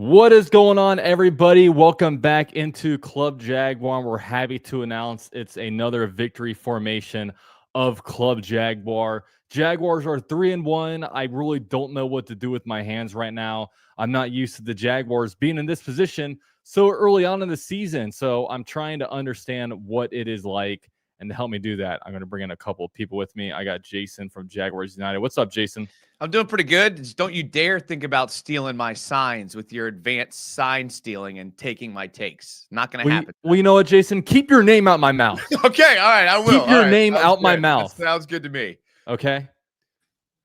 What is going on, everybody? Welcome back into Club Jaguar. We're happy to announce it's another victory formation of Club Jaguar. Jaguars are 3-1. I really don't know what to do with my hands right now. I'm not used to the Jaguars being in this position so early on in the season. So I'm trying to understand what it is like. And to help me do that, I'm going to bring in a couple of people with me. I got Jason from Jaguars United. What's up, Jason? I'm doing pretty good. Just don't you dare think about stealing my signs with your advanced sign stealing and taking my takes. Not going to happen. Well, you know what, Jason? Keep your name out my mouth. Okay, all right, I will. Keep your name out my mouth. That sounds good to me. Okay.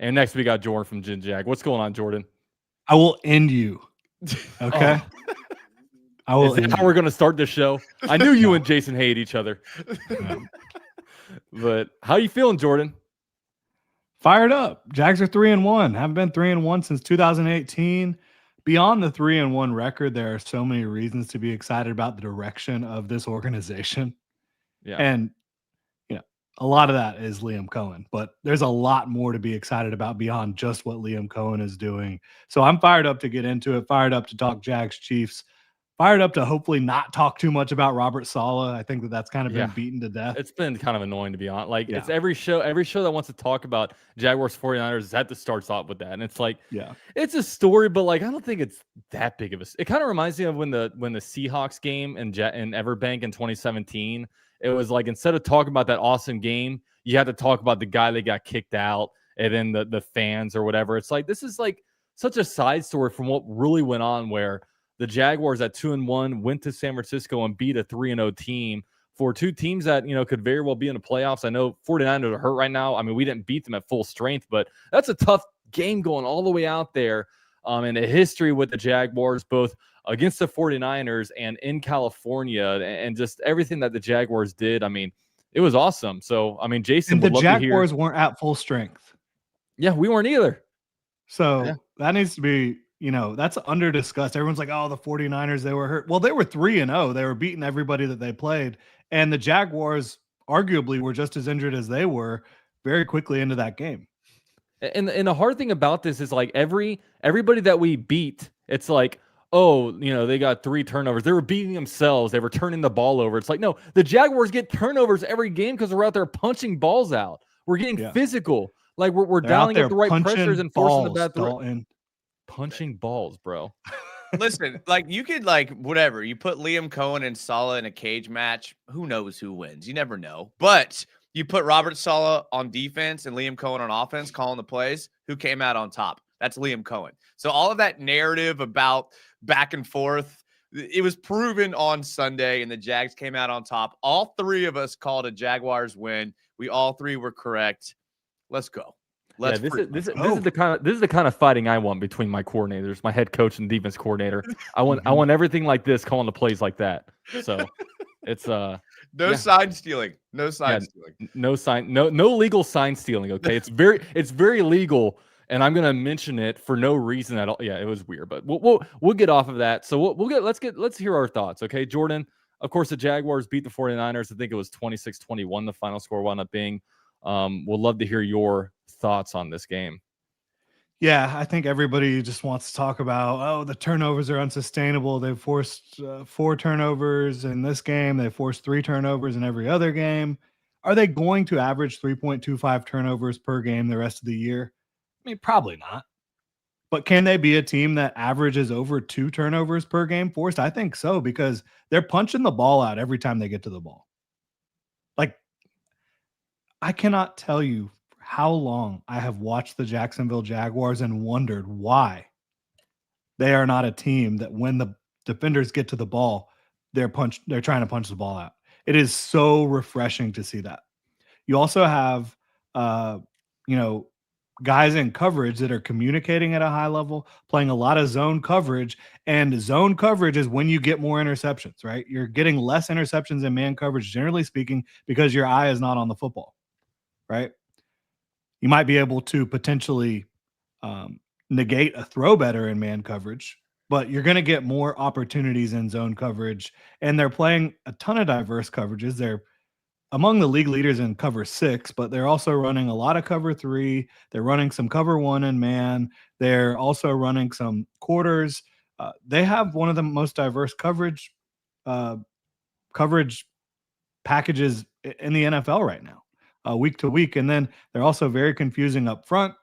And next we got Jordan from Jin Jag. What's going on, Jordan? I will end you. Okay. I will. Is that how we're going to start this show? I knew you and Jason hate each other. But how you feeling, Jordan? Fired up. Jags are 3-1. Haven't been 3-1 since 2018. Beyond the 3-1 record, there are so many reasons to be excited about the direction of this organization. Yeah. And a lot of that is Liam Cohen, but there's a lot more to be excited about beyond just what Liam Cohen is doing. So I'm fired up to get into it, fired up to talk Jags Chiefs, fired up to hopefully not talk too much about Robert Saleh. I think that's kind of been beaten to death. It's been kind of annoying, to be honest. Like, it's every show that wants to talk about Jaguars 49ers that starts off with that. And it's like, it's a story, but like, I don't think it's that big of a. It kind of reminds me of when the Seahawks game in Everbank in 2017. It was like, instead of talking about that awesome game, you had to talk about the guy that got kicked out and then the fans or whatever. It's like, this is like such a side story from what really went on, where the Jaguars at 2-1 went to San Francisco and beat a 3-0 team for two teams that, could very well be in the playoffs. I know 49ers are hurt right now. I mean, we didn't beat them at full strength, but that's a tough game going all the way out there. And a history with the Jaguars, both against the 49ers and in California, and just everything that the Jaguars did. I mean, it was awesome. So, I mean, Jason, and the Jaguars weren't at full strength. Yeah, we weren't either. So that needs to be, that's under discussed. Everyone's like, oh, the 49ers, they were hurt. Well, they were 3-0. They were beating everybody that they played. And the Jaguars arguably were just as injured as they were very quickly into that game. And the hard thing about this is, like, everybody that we beat, it's like, oh, they got 3 turnovers. They were beating themselves. They were turning the ball over. It's like, no, the Jaguars get turnovers every game because we're out there punching balls out. We're getting physical. Like, we're dialing up the right pressures and forcing the bad throw. Punching balls, bro. Listen, like, you could, like, whatever. You put Liam Cohen and Saleh in a cage match. Who knows who wins? You never know. But you put Robert Saleh on defense and Liam Cohen on offense, calling the plays. Who came out on top? That's Liam Cohen. So all of that narrative about back and forth, it was proven on Sunday, and the Jags came out on top. All 3 of us called a Jaguars win. We all 3 were correct. Let's go. This is the kind of fighting I want between my coordinators, my head coach and defense coordinator. I want everything like this, calling the plays like that. So it's sign stealing. No legal sign stealing. Okay, it's very legal, and I'm gonna mention it for no reason at all. Yeah, it was weird, but we'll get off of that. So let's hear our thoughts. Okay, Jordan. Of course, the Jaguars beat the 49ers. I think it was 26-21. The final score wound up being. We'll love to hear your thoughts on this game. Yeah, I think everybody just wants to talk about, oh, the turnovers are unsustainable. They've forced 4 turnovers in this game. They forced 3 turnovers in every other game. Are they going to average 3.25 turnovers per game the rest of the year? I mean, probably not. But can they be a team that averages over 2 turnovers per game forced? I think so, because they're punching the ball out every time they get to the ball. Like, I cannot tell you how long I have watched the Jacksonville Jaguars and wondered why they are not a team that, when the defenders get to the ball, they're trying to punch the ball out. It is so refreshing to see that. You also have, guys in coverage that are communicating at a high level, playing a lot of zone coverage, and zone coverage is when you get more interceptions, right? You're getting less interceptions in man coverage, generally speaking, because your eye is not on the football, right? You might be able to potentially negate a throw better in man coverage, but you're going to get more opportunities in zone coverage. And they're playing a ton of diverse coverages. They're among the league leaders in cover 6, but they're also running a lot of cover 3. They're running some cover 1 in man. They're also running some quarters. They have one of the most diverse coverage packages in the NFL right now, week to week. And then they're also very confusing up front.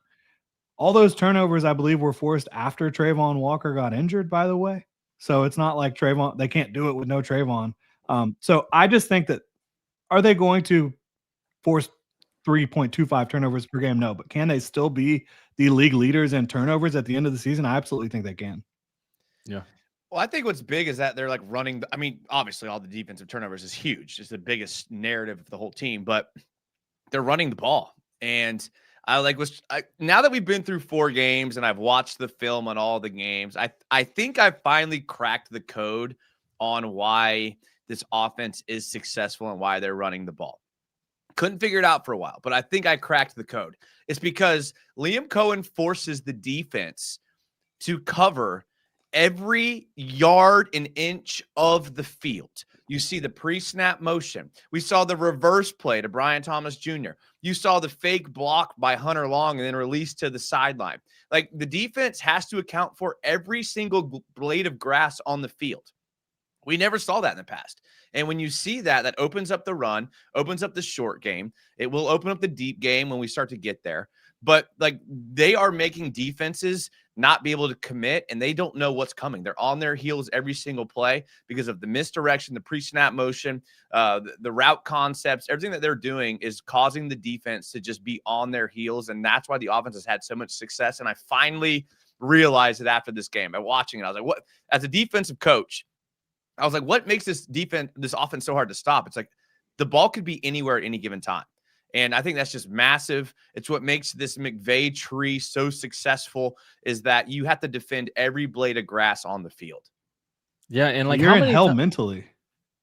All those turnovers, I believe, were forced after Trayvon Walker got injured, by the way. So it's not like Trayvon, they can't do it with no Trayvon. So I just think that, are they going to force 3.25 turnovers per game? No, but can they still be the league leaders in turnovers at the end of the season? I absolutely think they can. Yeah. Well, I think what's big is that they're like running. I mean, obviously, all the defensive turnovers is huge. It's the biggest narrative of the whole team, but they're running the ball. And now that we've been through 4 games and I've watched the film on all the games, I think I've finally cracked the code on why this offense is successful and why they're running the ball. Couldn't figure it out for a while, but I think I cracked the code. It's because Liam Cohen forces the defense to cover every yard and inch of the field. You see the pre-snap motion. We saw the reverse play to Brian Thomas Jr. You saw the fake block by Hunter Long and then released to the sideline. Like, the defense has to account for every single blade of grass on the field. We never saw that in the past. And when you see that, that opens up the run, opens up the short game. It will open up the deep game when we start to get there. But like, they are making defenses not be able to commit, and they don't know what's coming. They're on their heels every single play because of the misdirection, the pre-snap motion, the route concepts. Everything that they're doing is causing the defense to just be on their heels, and that's why the offense has had so much success. And I finally realized it after this game. By watching it, I was like, what? As a defensive coach, I was like, what makes this offense so hard to stop? It's like the ball could be anywhere at any given time. And I think that's just massive. It's what makes this McVay tree so successful, is that you have to defend every blade of grass on the field. Yeah, and like, you're in hell mentally.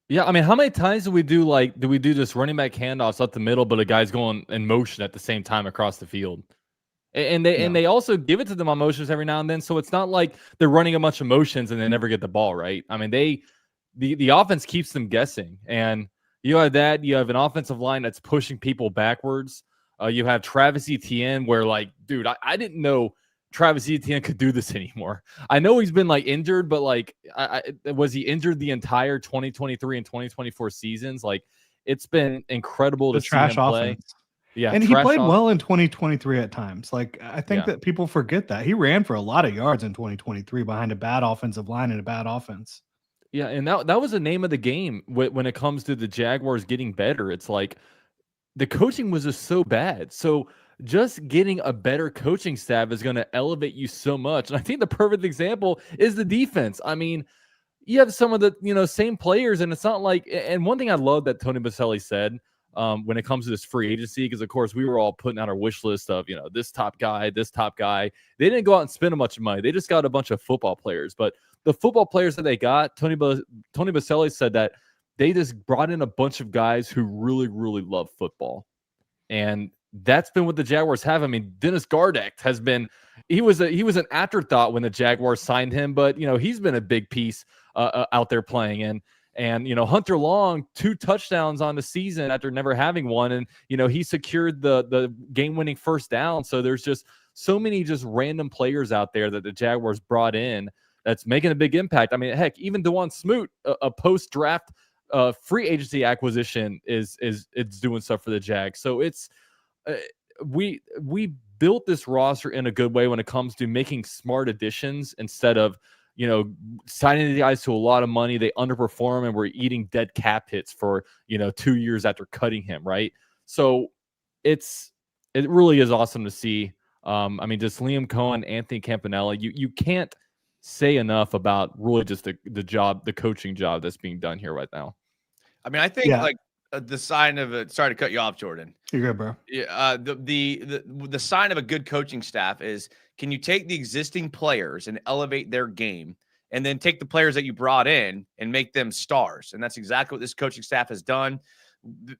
Yeah, I mean, how many times do we do just running back handoffs up the middle, but a guy's going in motion at the same time across the field? And they also give it to them on motions every now and then, so it's not like they're running a bunch of motions and they never get the ball, right? I mean, the offense keeps them guessing, and you have that. You have an offensive line that's pushing people backwards. You have Travis Etienne, where, like, dude, I didn't know Travis Etienne could do this anymore. I know he's been like injured, but like, was he injured the entire 2023 and 2024 seasons? Like, it's been incredible to see him play. Offense. Yeah, and he played well in 2023 at times. Like, I think that people forget that he ran for a lot of yards in 2023 behind a bad offensive line and a bad offense. Yeah, and that was the name of the game when it comes to the Jaguars getting better. It's like the coaching was just so bad. So just getting a better coaching staff is going to elevate you so much. And I think the perfect example is the defense. I mean, you have some of the same players, and it's not like. And one thing I love that Tony Boselli said when it comes to this free agency, because of course we were all putting out our wish list of this top guy. They didn't go out and spend a bunch of money. They just got a bunch of football players, but the football players that they got, Tony Boselli said that they just brought in a bunch of guys who really, really love football. And that's been what the Jaguars have. I mean, Dennis Gardeck has been, he was an afterthought when the Jaguars signed him, but he's been a big piece out there playing. And Hunter Long, 2 touchdowns on the season after never having one. And, he secured the game-winning first down. So there's just so many just random players out there that the Jaguars brought in that's making a big impact. I mean, heck, even DeJuan Smoot, a post-draft free agency acquisition, is doing stuff for the Jags. So it's we built this roster in a good way when it comes to making smart additions instead of signing the guys to a lot of money. They underperform and we're eating dead cap hits for 2 years after cutting him, right? So it really is awesome to see. I mean, just Liam Cohen, Anthony Campanella. You can't say enough about really just the coaching job that's being done here right now. I mean, I think the sign of it. Sorry to cut you off, Jordan. You're good, bro. Yeah. The sign of a good coaching staff is, can you take the existing players and elevate their game, and then take the players that you brought in and make them stars? And that's exactly what this coaching staff has done.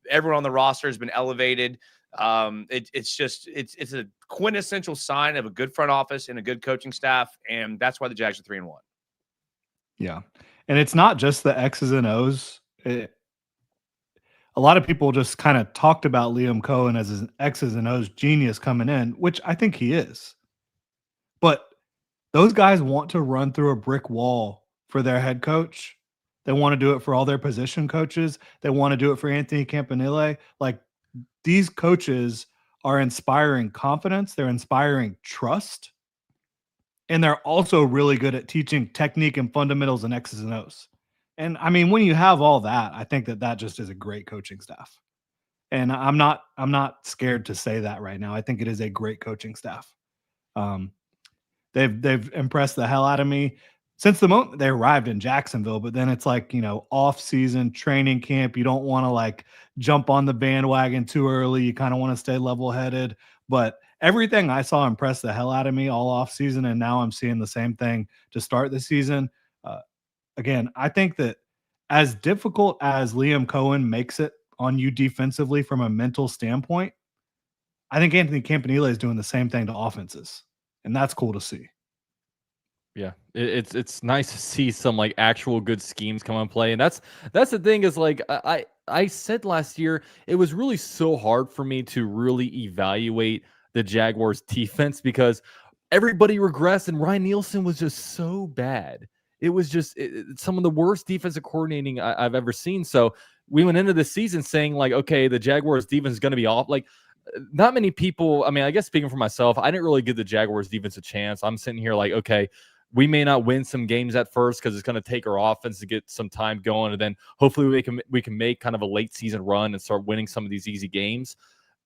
Everyone on the roster has been elevated. It's a quintessential sign of a good front office and a good coaching staff, and that's why the Jags are 3-1. Yeah, and it's not just the X's and O's. A lot of people just kind of talked about Liam Cohen as an X's and O's genius coming in, which I think he is. But those guys want to run through a brick wall for their head coach. They want to do it for all their position coaches. They want to do it for Anthony Campanile. Like, these coaches are inspiring confidence. They're inspiring trust. And they're also really good at teaching technique and fundamentals and X's and O's. And I mean, when you have all that, I think that just is a great coaching staff. And I'm not scared to say that right now. I think it is a great coaching staff. They've impressed the hell out of me since the moment they arrived in Jacksonville. But then it's like, off season training camp. You don't want to like jump on the bandwagon too early. You kind of want to stay level headed. But everything I saw impressed the hell out of me all off season. And now I'm seeing the same thing to start the season. Again, I think that as difficult as Liam Cohen makes it on you defensively from a mental standpoint, I think Anthony Campanile is doing the same thing to offenses, and that's cool to see. Yeah, it's nice to see some like actual good schemes come and play, and that's the thing is like I said last year, it was really so hard for me to really evaluate the Jaguars defense because everybody regressed and Ryan Nielsen was just so bad. It was just some of the worst defensive coordinating I've ever seen. So we went into the season saying like, okay, the Jaguars defense is going to be off. Like, not many people, I mean, I guess speaking for myself, I didn't really give the Jaguars defense a chance. I'm sitting here like, okay, we may not win some games at first because it's going to take our offense to get some time going. And then hopefully we can make kind of a late season run and start winning some of these easy games.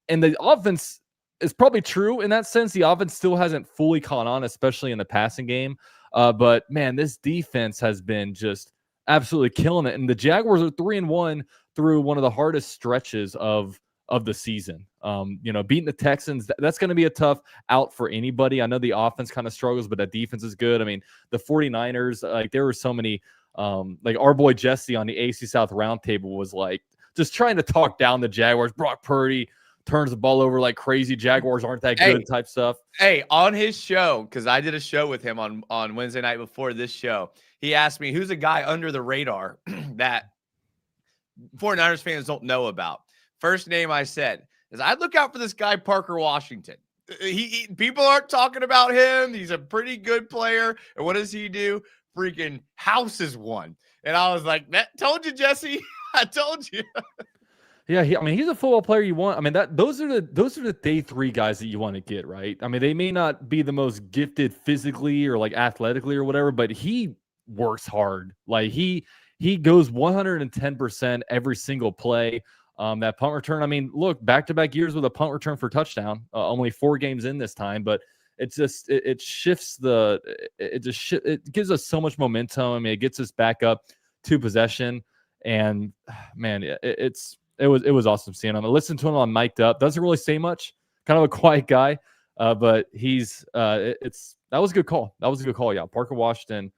And the offense is probably true in that sense. The offense still hasn't fully caught on, especially in the passing game. But man, this defense has been just absolutely killing it. And the Jaguars are 3-1 through one of the hardest stretches of the season. Beating the Texans, that's going to be a tough out for anybody. I know the offense kind of struggles, but that defense is good. I mean, the 49ers, like there were so many, like our boy Jesse on the AC South Roundtable was like just trying to talk down the Jaguars. Brock Purdy turns the ball over like crazy. Jaguars aren't that good type stuff. Hey, on his show, because I did a show with him on Wednesday night before this show, he asked me who's a guy under the radar that 49ers fans don't know about. First name I said is I'd look out for this guy, Parker Washington. People aren't talking about him. He's a pretty good player. And what does he do? Freaking houses one. And I was like, told you, Jesse. I told you. Yeah, he's a football player you want. I mean, those are the day three guys that you want to get, right? I mean, they may not be the most gifted physically or like athletically or whatever, but he works hard. Like he goes 110% every single play. That punt return, I mean, look, back-to-back years with a punt return for touchdown, only 4 games in this time, but it's just it shifts it gives us so much momentum. I mean, it gets us back up to possession, and man, it was awesome seeing him. I listened to him on Mic'd Up. Doesn't really say much, kind of a quiet guy, but he's that was a good call. That was a good call. Yeah, Parker Washington,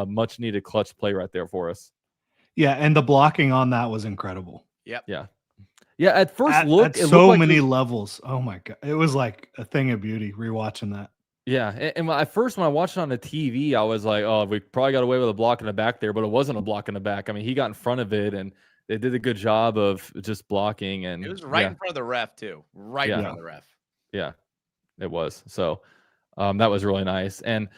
much needed clutch play right there for us. Yeah, and the blocking on that was incredible. Yep. Yeah. Yeah, at first look, at so many levels. Oh my god, it was like a thing of beauty rewatching that. Yeah, and when I watched it on the TV, I was like, oh, we probably got away with a block in the back there, but it wasn't a block in the back. I mean, he got in front of it, and they did a good job of just blocking. And it was right in front of the ref too, in front of the ref. Yeah, it was. So that was really nice. And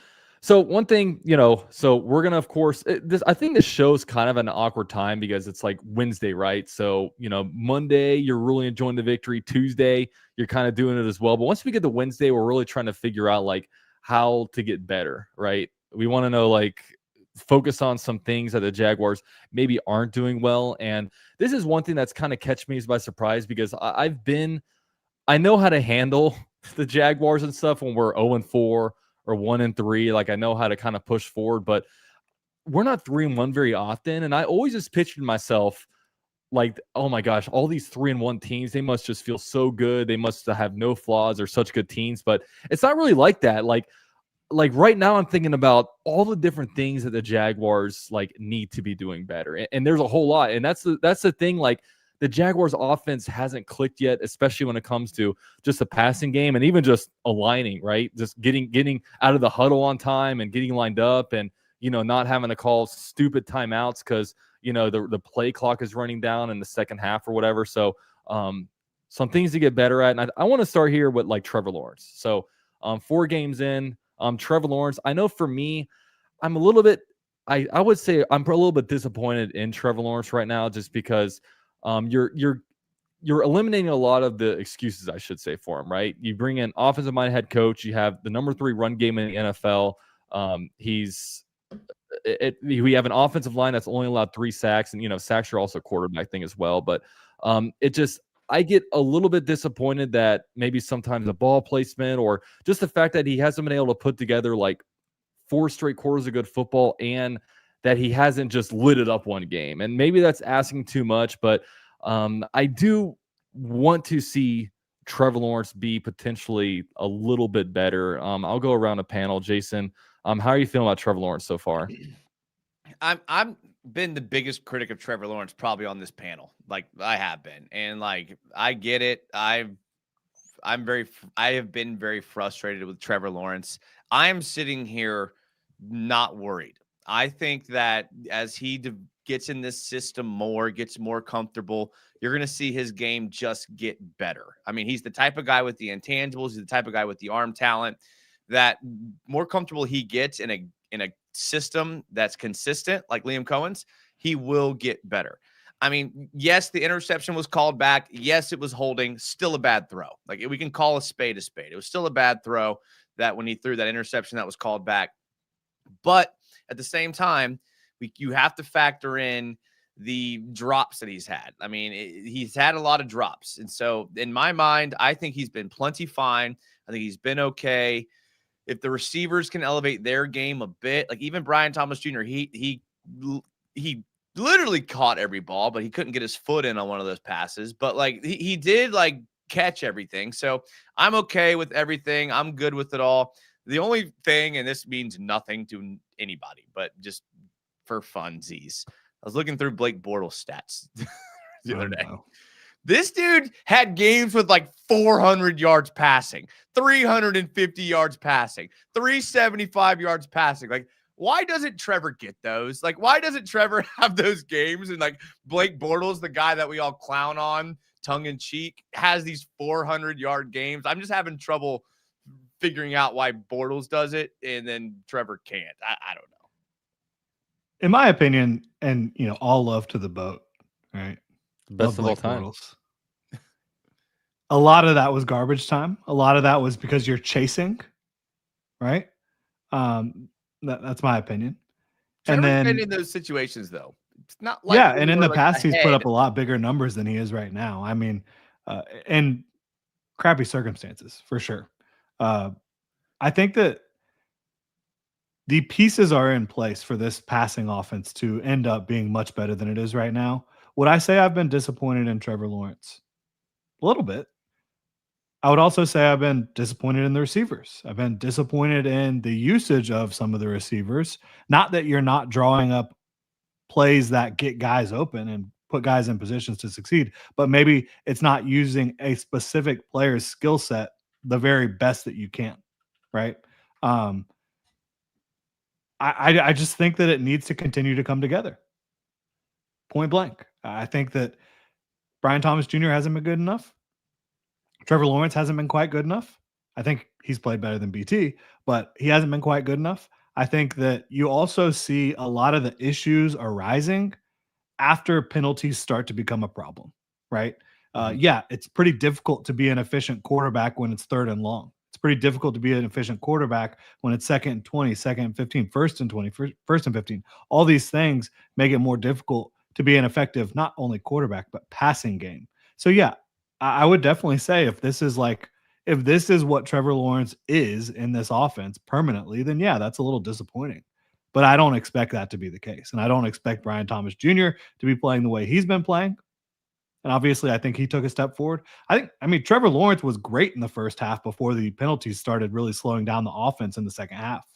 so one thing, so we're going to, of course, I think this show's kind of an awkward time because it's like Wednesday, right? So, Monday, you're really enjoying the victory. Tuesday, you're kind of doing it as well. But once we get to Wednesday, we're really trying to figure out like how to get better, right? We want to know, like, focus on some things that the Jaguars maybe aren't doing well. And this is one thing that's kind of catch me by surprise because I know how to handle the Jaguars and stuff when we're 0-4 or 1-3. Like I know how to kind of push forward, but we're not 3-1 very often. And I always just pictured myself like, oh my gosh, all these 3-1 teams, they must just feel so good. They must have no flaws. They're such good teams, but it's not really like that. Like right now I'm thinking about all the different things that the Jaguars like need to be doing better. And there's a whole lot. And that's the thing. Like the Jaguars offense hasn't clicked yet, especially when it comes to just the passing game and even just aligning, right? Just getting out of the huddle on time and getting lined up and, not having to call stupid timeouts because, the play clock is running down in the second half or whatever. So some things to get better at. And I want to start here with like Trevor Lawrence. So 4 games in, Trevor Lawrence, I know for me, I'm a little bit, I would say I'm a little bit disappointed in Trevor Lawrence right now, just because you're eliminating a lot of the excuses, I should say, for him, right? You bring in offensive-minded head coach. You have the number 3 run game in the NFL. We have an offensive line that's only allowed 3 sacks, and sacks are also a quarterback thing as well. But I get a little bit disappointed that maybe sometimes the ball placement, or just the fact that he hasn't been able to put together like 4 straight quarters of good football, and that he hasn't just lit it up one game. And maybe that's asking too much, but I do want to see Trevor Lawrence be potentially a little bit better. I'll go around a panel. Jason, how are you feeling about Trevor Lawrence so far? I'm been the biggest critic of Trevor Lawrence probably on this panel. Like, I have been, and like, I get it. I have been very frustrated with Trevor Lawrence. I am sitting here not worried. I think that as he gets in this system more, gets more comfortable, you're going to see his game just get better. I mean, he's the type of guy with the intangibles. He's the type of guy with the arm talent that more comfortable he gets in a system that's consistent, like Liam Cohen's, he will get better. I mean, yes, the interception was called back. Yes, it was holding. Still a bad throw. Like, we can call a spade a spade. It was still a bad throw that when he threw that interception that was called back. But at the same time, you have to factor in the drops that he's had. I mean, he's had a lot of drops. And so in my mind, I think he's been plenty fine. I think he's been okay. If the receivers can elevate their game a bit, like even Brian Thomas Jr., he literally caught every ball, but he couldn't get his foot in on one of those passes. But like he did like catch everything. So I'm okay with everything. I'm good with it all. The only thing, and this means nothing to anybody, but just for funsies, I was looking through Blake Bortles stats the other day. Wow. This dude had games with like 400 yards passing, 350 yards passing, 375 yards passing. Like, why doesn't Trevor get those? Like, why doesn't Trevor have those games? And like Blake Bortles, the guy that we all clown on tongue in cheek, has these 400-yard games. I'm just having trouble figuring out why Bortles does it and then Trevor can't. I don't know. In my opinion, and all love to the boat, right? Best of all time. Bortles. A lot of that was garbage time. A lot of that was because you're chasing, right? That's my opinion. Trevor's and then been in those situations though. It's not like and in the like past he's put ahead. up a lot bigger numbers than he is right now. I mean, and crappy circumstances for sure. I think that the pieces are in place for this passing offense to end up being much better than it is right now. Would I say I've been disappointed in Trevor Lawrence? A little bit. I would also say I've been disappointed in the receivers. I've been disappointed in the usage of some of the receivers. Not that you're not drawing up plays that get guys open and put guys in positions to succeed, but maybe it's not using a specific player's skill set the very best that you can, right? I just think that it needs to continue to come together. Point blank. I think that Brian Thomas Jr. hasn't been good enough. Trevor Lawrence hasn't been quite good enough. I think he's played better than BT, but he hasn't been quite good enough. I think that you also see a lot of the issues arising after penalties start to become a problem, right? Yeah, it's pretty difficult to be an efficient quarterback when it's 3rd and long. It's pretty difficult to be an efficient quarterback when it's 2nd and 20, 2nd and 15, 1st and 20, 1st and 15. All these things make it more difficult to be an effective, not only quarterback, but passing game. So yeah, I would definitely say if this is what Trevor Lawrence is in this offense permanently, then yeah, that's a little disappointing. But I don't expect that to be the case. And I don't expect Brian Thomas Jr. to be playing the way he's been playing. And obviously, I think he took a step forward. I mean, Trevor Lawrence was great in the first half before the penalties started really slowing down the offense in the second half.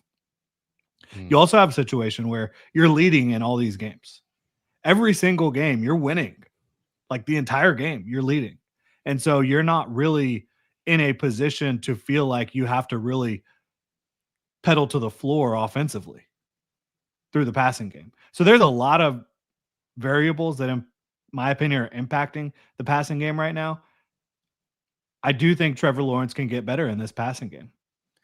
You also have a situation where you're leading in all these games. Every single game, you're winning. Like the entire game, you're leading. And so you're not really in a position to feel like you have to really pedal to the floor offensively through the passing game. So there's a lot of variables that, in my opinion, are impacting the passing game right now. I do think Trevor Lawrence can get better in this passing game.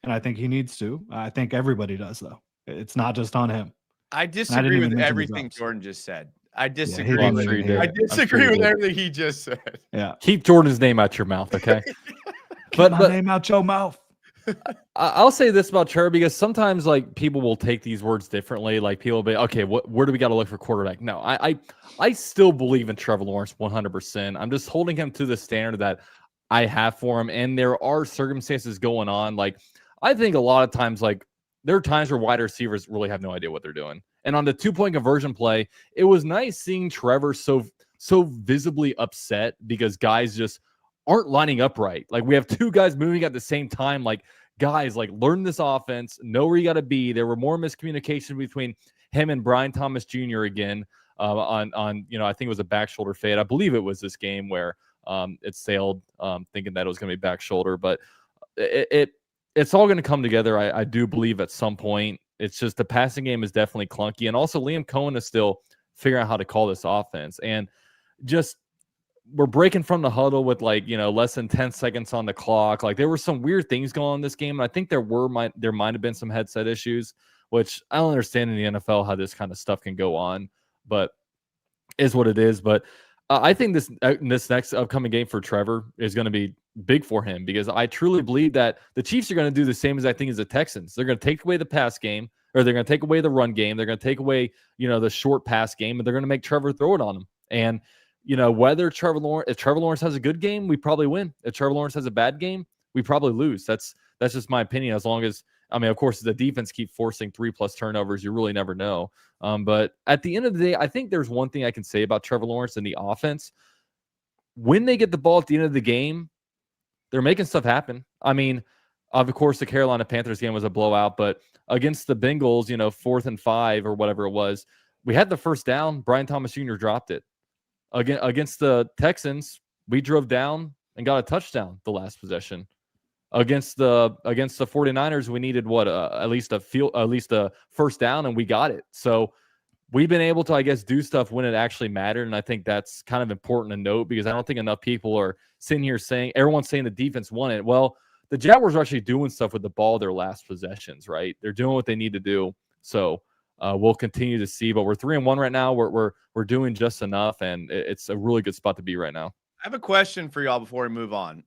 and I think he needs to. I think everybody does, though. It's not just on him. I disagree with everything Jordan just said. I disagree. Yeah, I disagree with everything he just said. Yeah. Keep Jordan's name out your mouth, okay? Keep my name out your mouth. I'll say this about Trevor, because sometimes like people will take these words differently. Like people will be, okay, where do we got to look for quarterback? No, I still believe in Trevor Lawrence 100%. I'm just holding him to the standard that I have for him. And there are circumstances going on. Like I think a lot of times, like there are times where wide receivers really have no idea what they're doing. And on the 2-point conversion play, it was nice seeing Trevor so visibly upset because guys just aren't lining up right. Like we have two guys moving at the same time. Like guys, like learn this offense, know where you got to be. There were more miscommunication between him and Brian Thomas Jr. again on I think it was a back shoulder fade. I believe it was this game where it sailed, thinking that it was going to be back shoulder, but it's all going to come together. I do believe at some point. It's just the passing game is definitely clunky. And also Liam Cohen is still figuring out how to call this offense. And just we're breaking from the huddle with less than 10 seconds on the clock. Like there were some weird things going on in this game. And I think there might have been some headset issues, which I don't understand in the NFL how this kind of stuff can go on, but is what it is. But I think this next upcoming game for Trevor is going to be big for him, because I truly believe that the Chiefs are going to do the same as I think as the Texans. They're going to take away the pass game, or they're going to take away the run game. They're going to take away, the short pass game, and they're going to make Trevor throw it on him. And, if Trevor Lawrence has a good game, we probably win. If Trevor Lawrence has a bad game, we probably lose. That's just my opinion. As long as, of course, the defense keep forcing 3+ turnovers, you really never know. But at the end of the day, I think there's one thing I can say about Trevor Lawrence and the offense. When they get the ball at the end of the game, they're making stuff happen. Of course, the Carolina Panthers game was a blowout, but against the Bengals, 4th and 5 or whatever it was, we had the first down. Brian Thomas Jr. dropped it. Against the Texans, we drove down and got a touchdown the last possession. Against the 49ers, we needed at least a first down, and we got it. So we've been able to, I guess, do stuff when it actually mattered. And I think that's kind of important to note, because I don't think enough people are sitting here everyone's saying the defense won it. Well, the Jaguars are actually doing stuff with the ball their last possessions, right? They're doing what they need to do. So we'll continue to see, but we're 3-1 right now. We're doing just enough, and it's a really good spot to be right now. I have a question for y'all before we move on.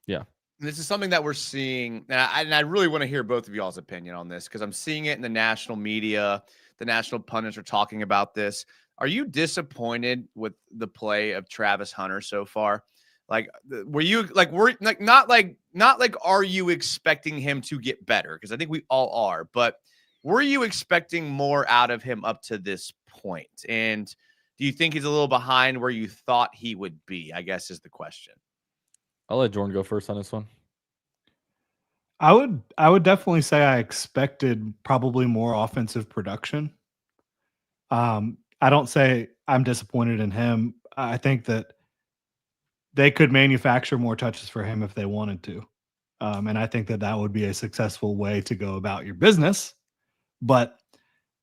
Yeah. This is something that we're seeing, and I really want to hear both of y'all's opinion on this, because I'm seeing it in the national media. The national pundits are talking about this. Are you disappointed with the play of Travis Hunter so far? Like, were you not are you expecting him to get better? Because I think we all are, but were you expecting more out of him up to this point? And do you think he's a little behind where you thought he would be? I guess is the question. I'll let Jordan go first on this one. I would definitely say I expected probably more offensive production. I don't say I'm disappointed in him. I think that they could manufacture more touches for him if they wanted to. And I think that would be a successful way to go about your business. But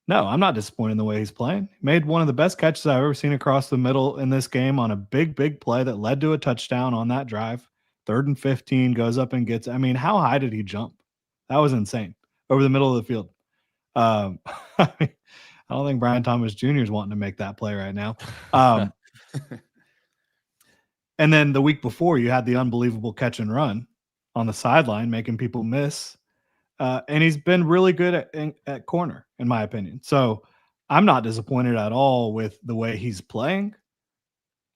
no, I'm not disappointed in the way he's playing. He made one of the best catches I've ever seen across the middle in this game on a big play that led to a touchdown on that drive. 3rd and 15, goes up and gets. How high did he jump? That was insane. Over the middle of the field. I don't think Brian Thomas Jr. is wanting to make that play right now. And then the week before, you had the unbelievable catch and run on the sideline, making people miss. And he's been really good at corner, in my opinion. So I'm not disappointed at all with the way he's playing.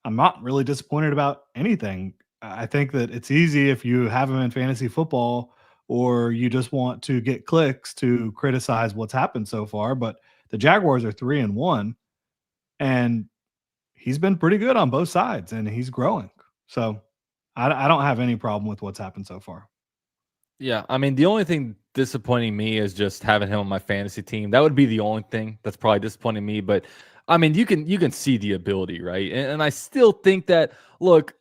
I'm not really disappointed about anything. I think that it's easy if you have him in fantasy football or you just want to get clicks to criticize what's happened so far. But the Jaguars are 3-1, and he's been pretty good on both sides, and he's growing. So I don't have any problem with what's happened so far. Yeah, the only thing disappointing me is just having him on my fantasy team. That would be the only thing that's probably disappointing me. But you can see the ability, right? And I still think that, look,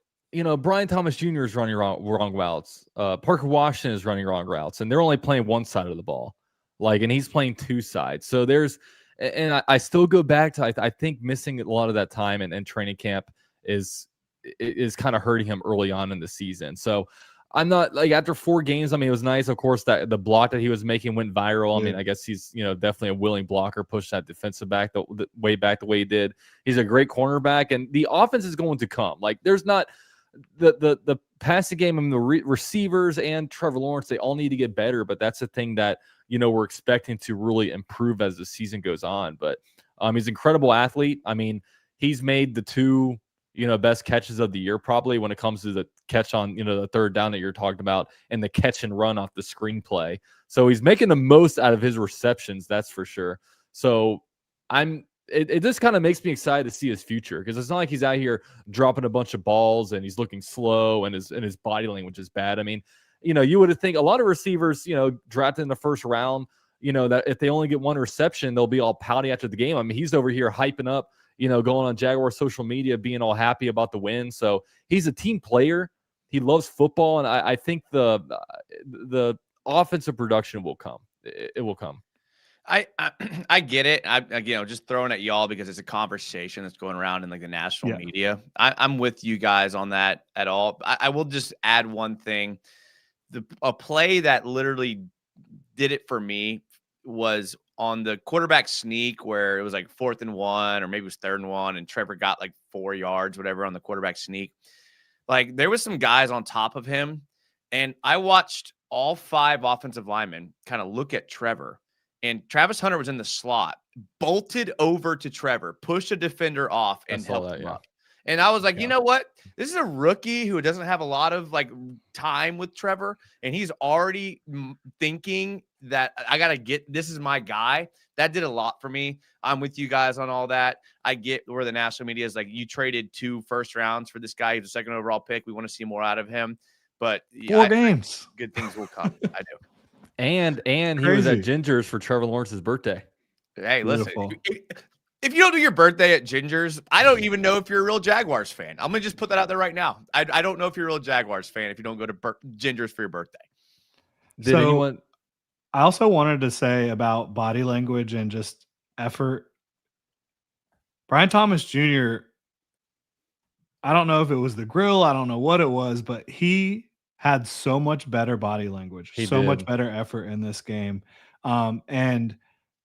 Brian Thomas Jr. is running wrong routes. Parker Washington is running wrong routes, and they're only playing one side of the ball, and he's playing two sides. So I still go back to I think missing a lot of that time and training camp is kind of hurting him early on in the season. So I'm not like after 4 games. I mean, it was nice, of course, that the block that he was making went viral. I mean, I guess he's definitely a willing blocker, push that defensive back the way back the way he did. He's a great cornerback, and the offense is going to come. Like there's not the passing game. I mean, the receivers and Trevor Lawrence, they all need to get better, but that's the thing that we're expecting to really improve as the season goes on. But he's an incredible athlete. I mean, he's made the 2 best catches of the year, probably when it comes to the catch on, the third down that you're talking about and the catch and run off the screenplay. So he's making the most out of his receptions. That's for sure. So it just kind of makes me excited to see his future, because it's not like he's out here dropping a bunch of balls and he's looking slow and his body language is bad. I mean, you would think a lot of receivers, drafted in the first round, that if they only get 1 reception, they'll be all pouty after the game. I mean, he's over here hyping up, going on Jaguar social media, being all happy about the win. So he's a team player. He loves football, and I think the offensive production will come. It will come. I get it. I just throwing at y'all because it's a conversation that's going around in like the national media. I'm with you guys on that at all. I will just add one thing. A play that literally did it for me was on the quarterback sneak, where it was like 4th and 1, or maybe it was 3rd and 1, and Trevor got like 4 yards, whatever, on the quarterback sneak. Like there was some guys on top of him, and I watched all 5 offensive linemen kind of look at Trevor, and Travis Hunter was in the slot, bolted over to Trevor, pushed a defender off, and helped him up. And I was like, you know what? This is a rookie who doesn't have a lot of like time with Trevor, and he's already thinking that I got to get, this is my guy. That did a lot for me. I'm with you guys on all that. I get where the national media is like, you traded 2 first rounds for this guy. He's a 2nd overall pick. We want to see more out of him. But 4 games. Good things will come. I do. And he was at Ginger's for Trevor Lawrence's birthday. Hey, Beautiful. Listen. If you don't do your birthday at Ginger's, I don't even know if you're a real Jaguars fan. I'm going to just put that out there right now. I don't know if you're a real Jaguars fan if you don't go to Ginger's for your birthday. Did anyone? I also wanted to say about body language and just effort. Brian Thomas Jr., I don't know if it was the grill. I don't know what it was, but he had so much better body language, much better effort in this game. And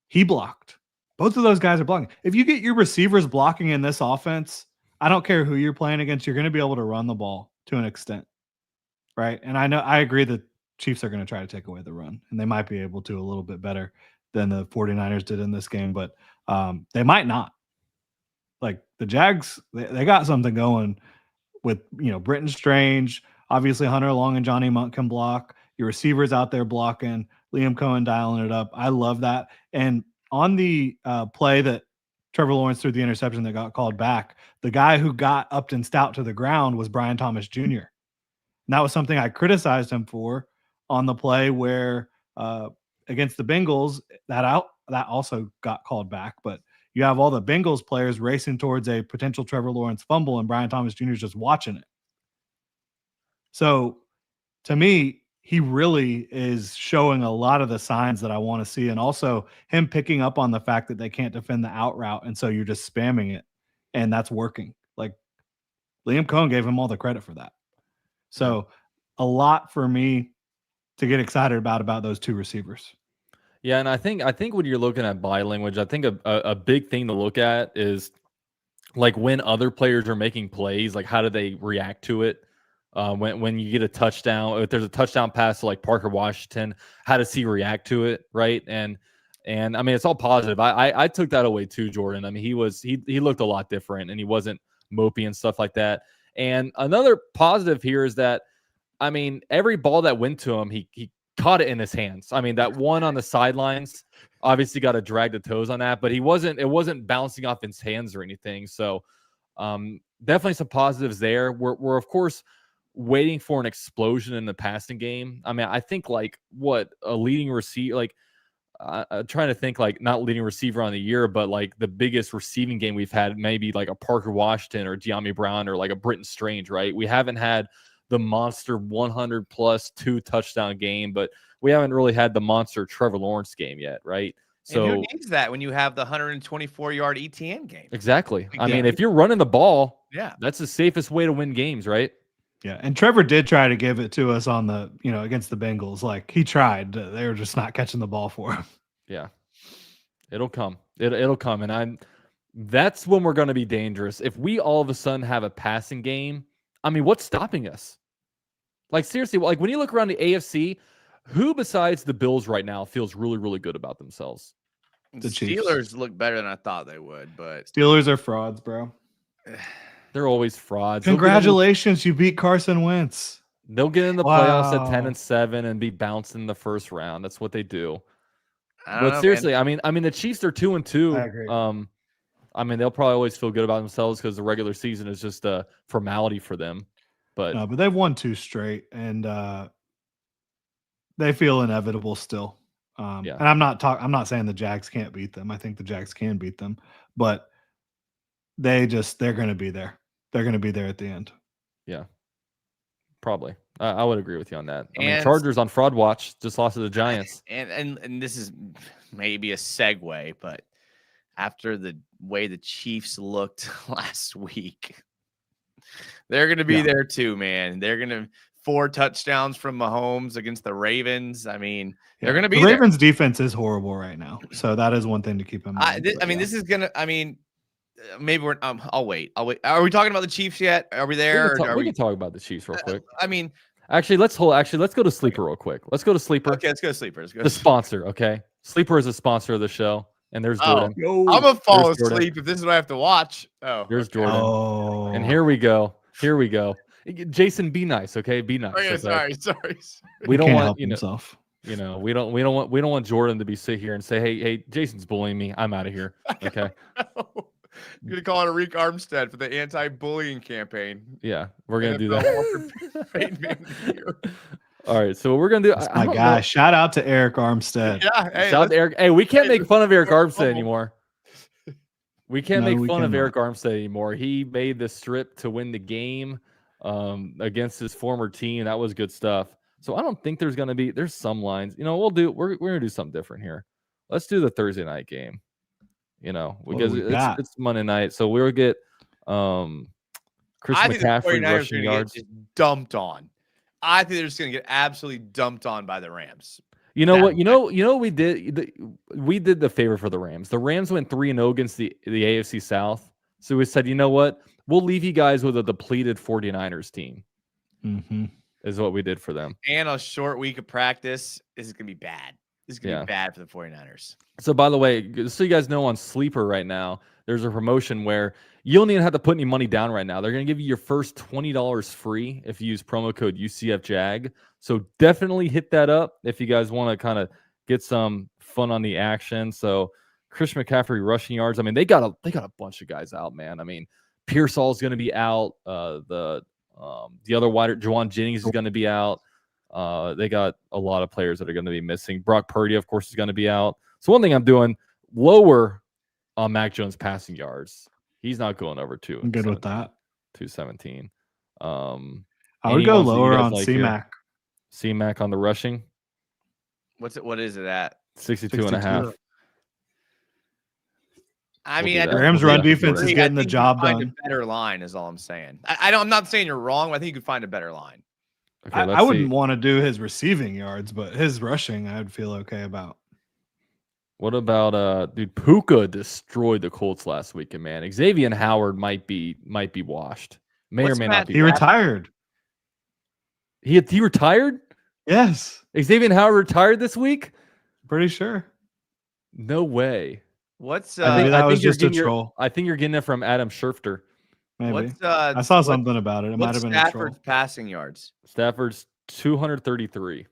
he blocked. Both of those guys are blocking. If you get your receivers blocking in this offense, I don't care who you're playing against, you're going to be able to run the ball to an extent, right? And I agree that Chiefs are going to try to take away the run, and they might be able to a little bit better than the 49ers did in this game, but they might not. Like the Jags, they got something going with, Britton Strange, obviously Hunter Long and Johnny Munt can block. Your receivers out there blocking, Liam Cohen dialing it up. I love that. And on the play that Trevor Lawrence threw the interception that got called back, the guy who got Upton Stout to the ground was Brian Thomas Jr. And that was something I criticized him for on the play where against the Bengals, that also got called back. But you have all the Bengals players racing towards a potential Trevor Lawrence fumble, and Brian Thomas Jr. is just watching it. So to me, he really is showing a lot of the signs that I want to see. And also him picking up on the fact that they can't defend the out route. And so you're just spamming it, and that's working. Like Liam Cohen gave him all the credit for that. So a lot for me to get excited about those 2 receivers. Yeah. And I think when you're looking at body language, I think a big thing to look at is like when other players are making plays, like how do they react to it? When you get a touchdown, if there's a touchdown pass to like Parker Washington, how does he react to it, right? And I mean, it's all positive. I took that away too, Jordan. I mean, he looked a lot different, and he wasn't mopey and stuff like that. And another positive here is that, I mean, every ball that went to him, he caught it in his hands. I mean, that one on the sidelines, obviously got to drag the toes on that, but it wasn't bouncing off his hands or anything. So definitely some positives there. We're of course waiting for an explosion in the passing game. I mean, I think like what a leading receiver, like trying to think like not leading receiver on the year, but like the biggest receiving game we've had, maybe like a Parker Washington or De'Ami Brown or like a Britton Strange, right? We haven't had the monster 100 plus 2 touchdown game, but we haven't really had the monster Trevor Lawrence game yet, right? So and who needs that when you have the 124-yard ETN game? Exactly. I mean, if you're running the ball, yeah, that's the safest way to win games, right? Yeah, and Trevor did try to give it to us on the, against the Bengals. Like he tried. They were just not catching the ball for him. Yeah. It'll come. It'll come. And that's when we're going to be dangerous. If we all of a sudden have a passing game, I mean, what's stopping us? Like, seriously, like when you look around the AFC, who besides the Bills right now feels really, really good about themselves? The Steelers look better than I thought they would, but Steelers are frauds, bro. They're always frauds. Congratulations, you beat Carson Wentz. They'll get in the playoffs at 10-7 and be bounced in the first round. That's what they do. But seriously, man. I mean, the Chiefs are 2-2. I agree. I mean, they'll probably always feel good about themselves because the regular season is just a formality for them. But they've won 2 straight, and they feel inevitable still. And I'm not saying the Jags can't beat them. I think the Jags can beat them, but they're going to be there. They're going to be there at the end. Yeah, probably. I would agree with you on that. I mean, Chargers on fraud watch just lost to the Giants. And this is maybe a segue, but after the way the Chiefs looked last week, they're going to be there too, man. They're going to 4 touchdowns from Mahomes against the Ravens. I mean, they're going to be the Ravens' defense is horrible right now, so that is one thing to keep in mind. This is going to. I mean, maybe we're. I'll wait. Are we talking about the Chiefs yet? Are we there? We can talk about the Chiefs real quick. I mean, actually, let's go to Sleeper real quick. Let's go to Sleeper. Okay, let's go to Sleeper. The sponsor. Okay, Sleeper is a sponsor of the show, and there's Jordan. I'm gonna fall asleep if this is what I have to watch. There's Jordan. And here we go. Jason, be nice, okay? Be nice. Okay, sorry. We don't want himself. We don't want Jordan to be sit here and say, hey, Jason's bullying me. I'm out of here. Okay. You're gonna call it a Rick Armstead for the anti-bullying campaign. Yeah, we're gonna do that. All right, so what we're gonna do. My guy, shout out to Eric Armstead. Yeah, shout out to Eric. Hey, we can't make fun of Eric Armstead anymore. We can't make fun of Eric Armstead anymore. He made the strip to win the game against his former team. That was good stuff. So I don't think there's some lines. We're gonna do something different here. Let's do the Thursday night game. Because it's Monday night, so we'll get Chris McCaffrey rushing yards. Get dumped on. I think they're just gonna get absolutely dumped on by the Rams. You know what? You know we did. We did the favor for the Rams. The Rams went 3-0 against the AFC South. So we said, you know what? We'll leave you guys with a depleted 49ers team. Mm-hmm. Is what we did for them. And a short week of practice. This is gonna be bad. This is going to be bad for the 49ers. So, by the way, so you guys know, on Sleeper right now, there's a promotion where you don't even have to put any money down right now. They're going to give you your first $20 free if you use promo code UCFJAG. So definitely hit that up if you guys want to kind of get some fun on the action. So Chris McCaffrey rushing yards. I mean, they got a bunch of guys out, man. I mean, Pearsall's going to be out. The other wider, Juwan Jennings, is going to be out. They got a lot of players that are going to be missing. Brock Purdy, of course, is going to be out. So one thing I'm doing, lower on Mac Jones passing yards. He's not going over 2. I'm good with that. 217. I would go lower on C-Mac. C-Mac on the rushing. What is it at? 62.5. I mean, the Rams' run defense is getting the job done. Find a better line is all I'm saying. I'm not saying you're wrong. But I think you can find a better line. Okay, I wouldn't want to do his receiving yards, but his rushing I'd feel okay about. What about Puka destroyed the Colts last weekend, man. Xavier Howard might be washed. Or may not be. He retired. He retired? Yes. Xavier Howard retired this week? Pretty sure. No way. What's I think that was just a troll. I think you're getting it from Adam Schefter. Maybe. I saw something about it. It might have been a troll. Passing yards. Stafford's 233.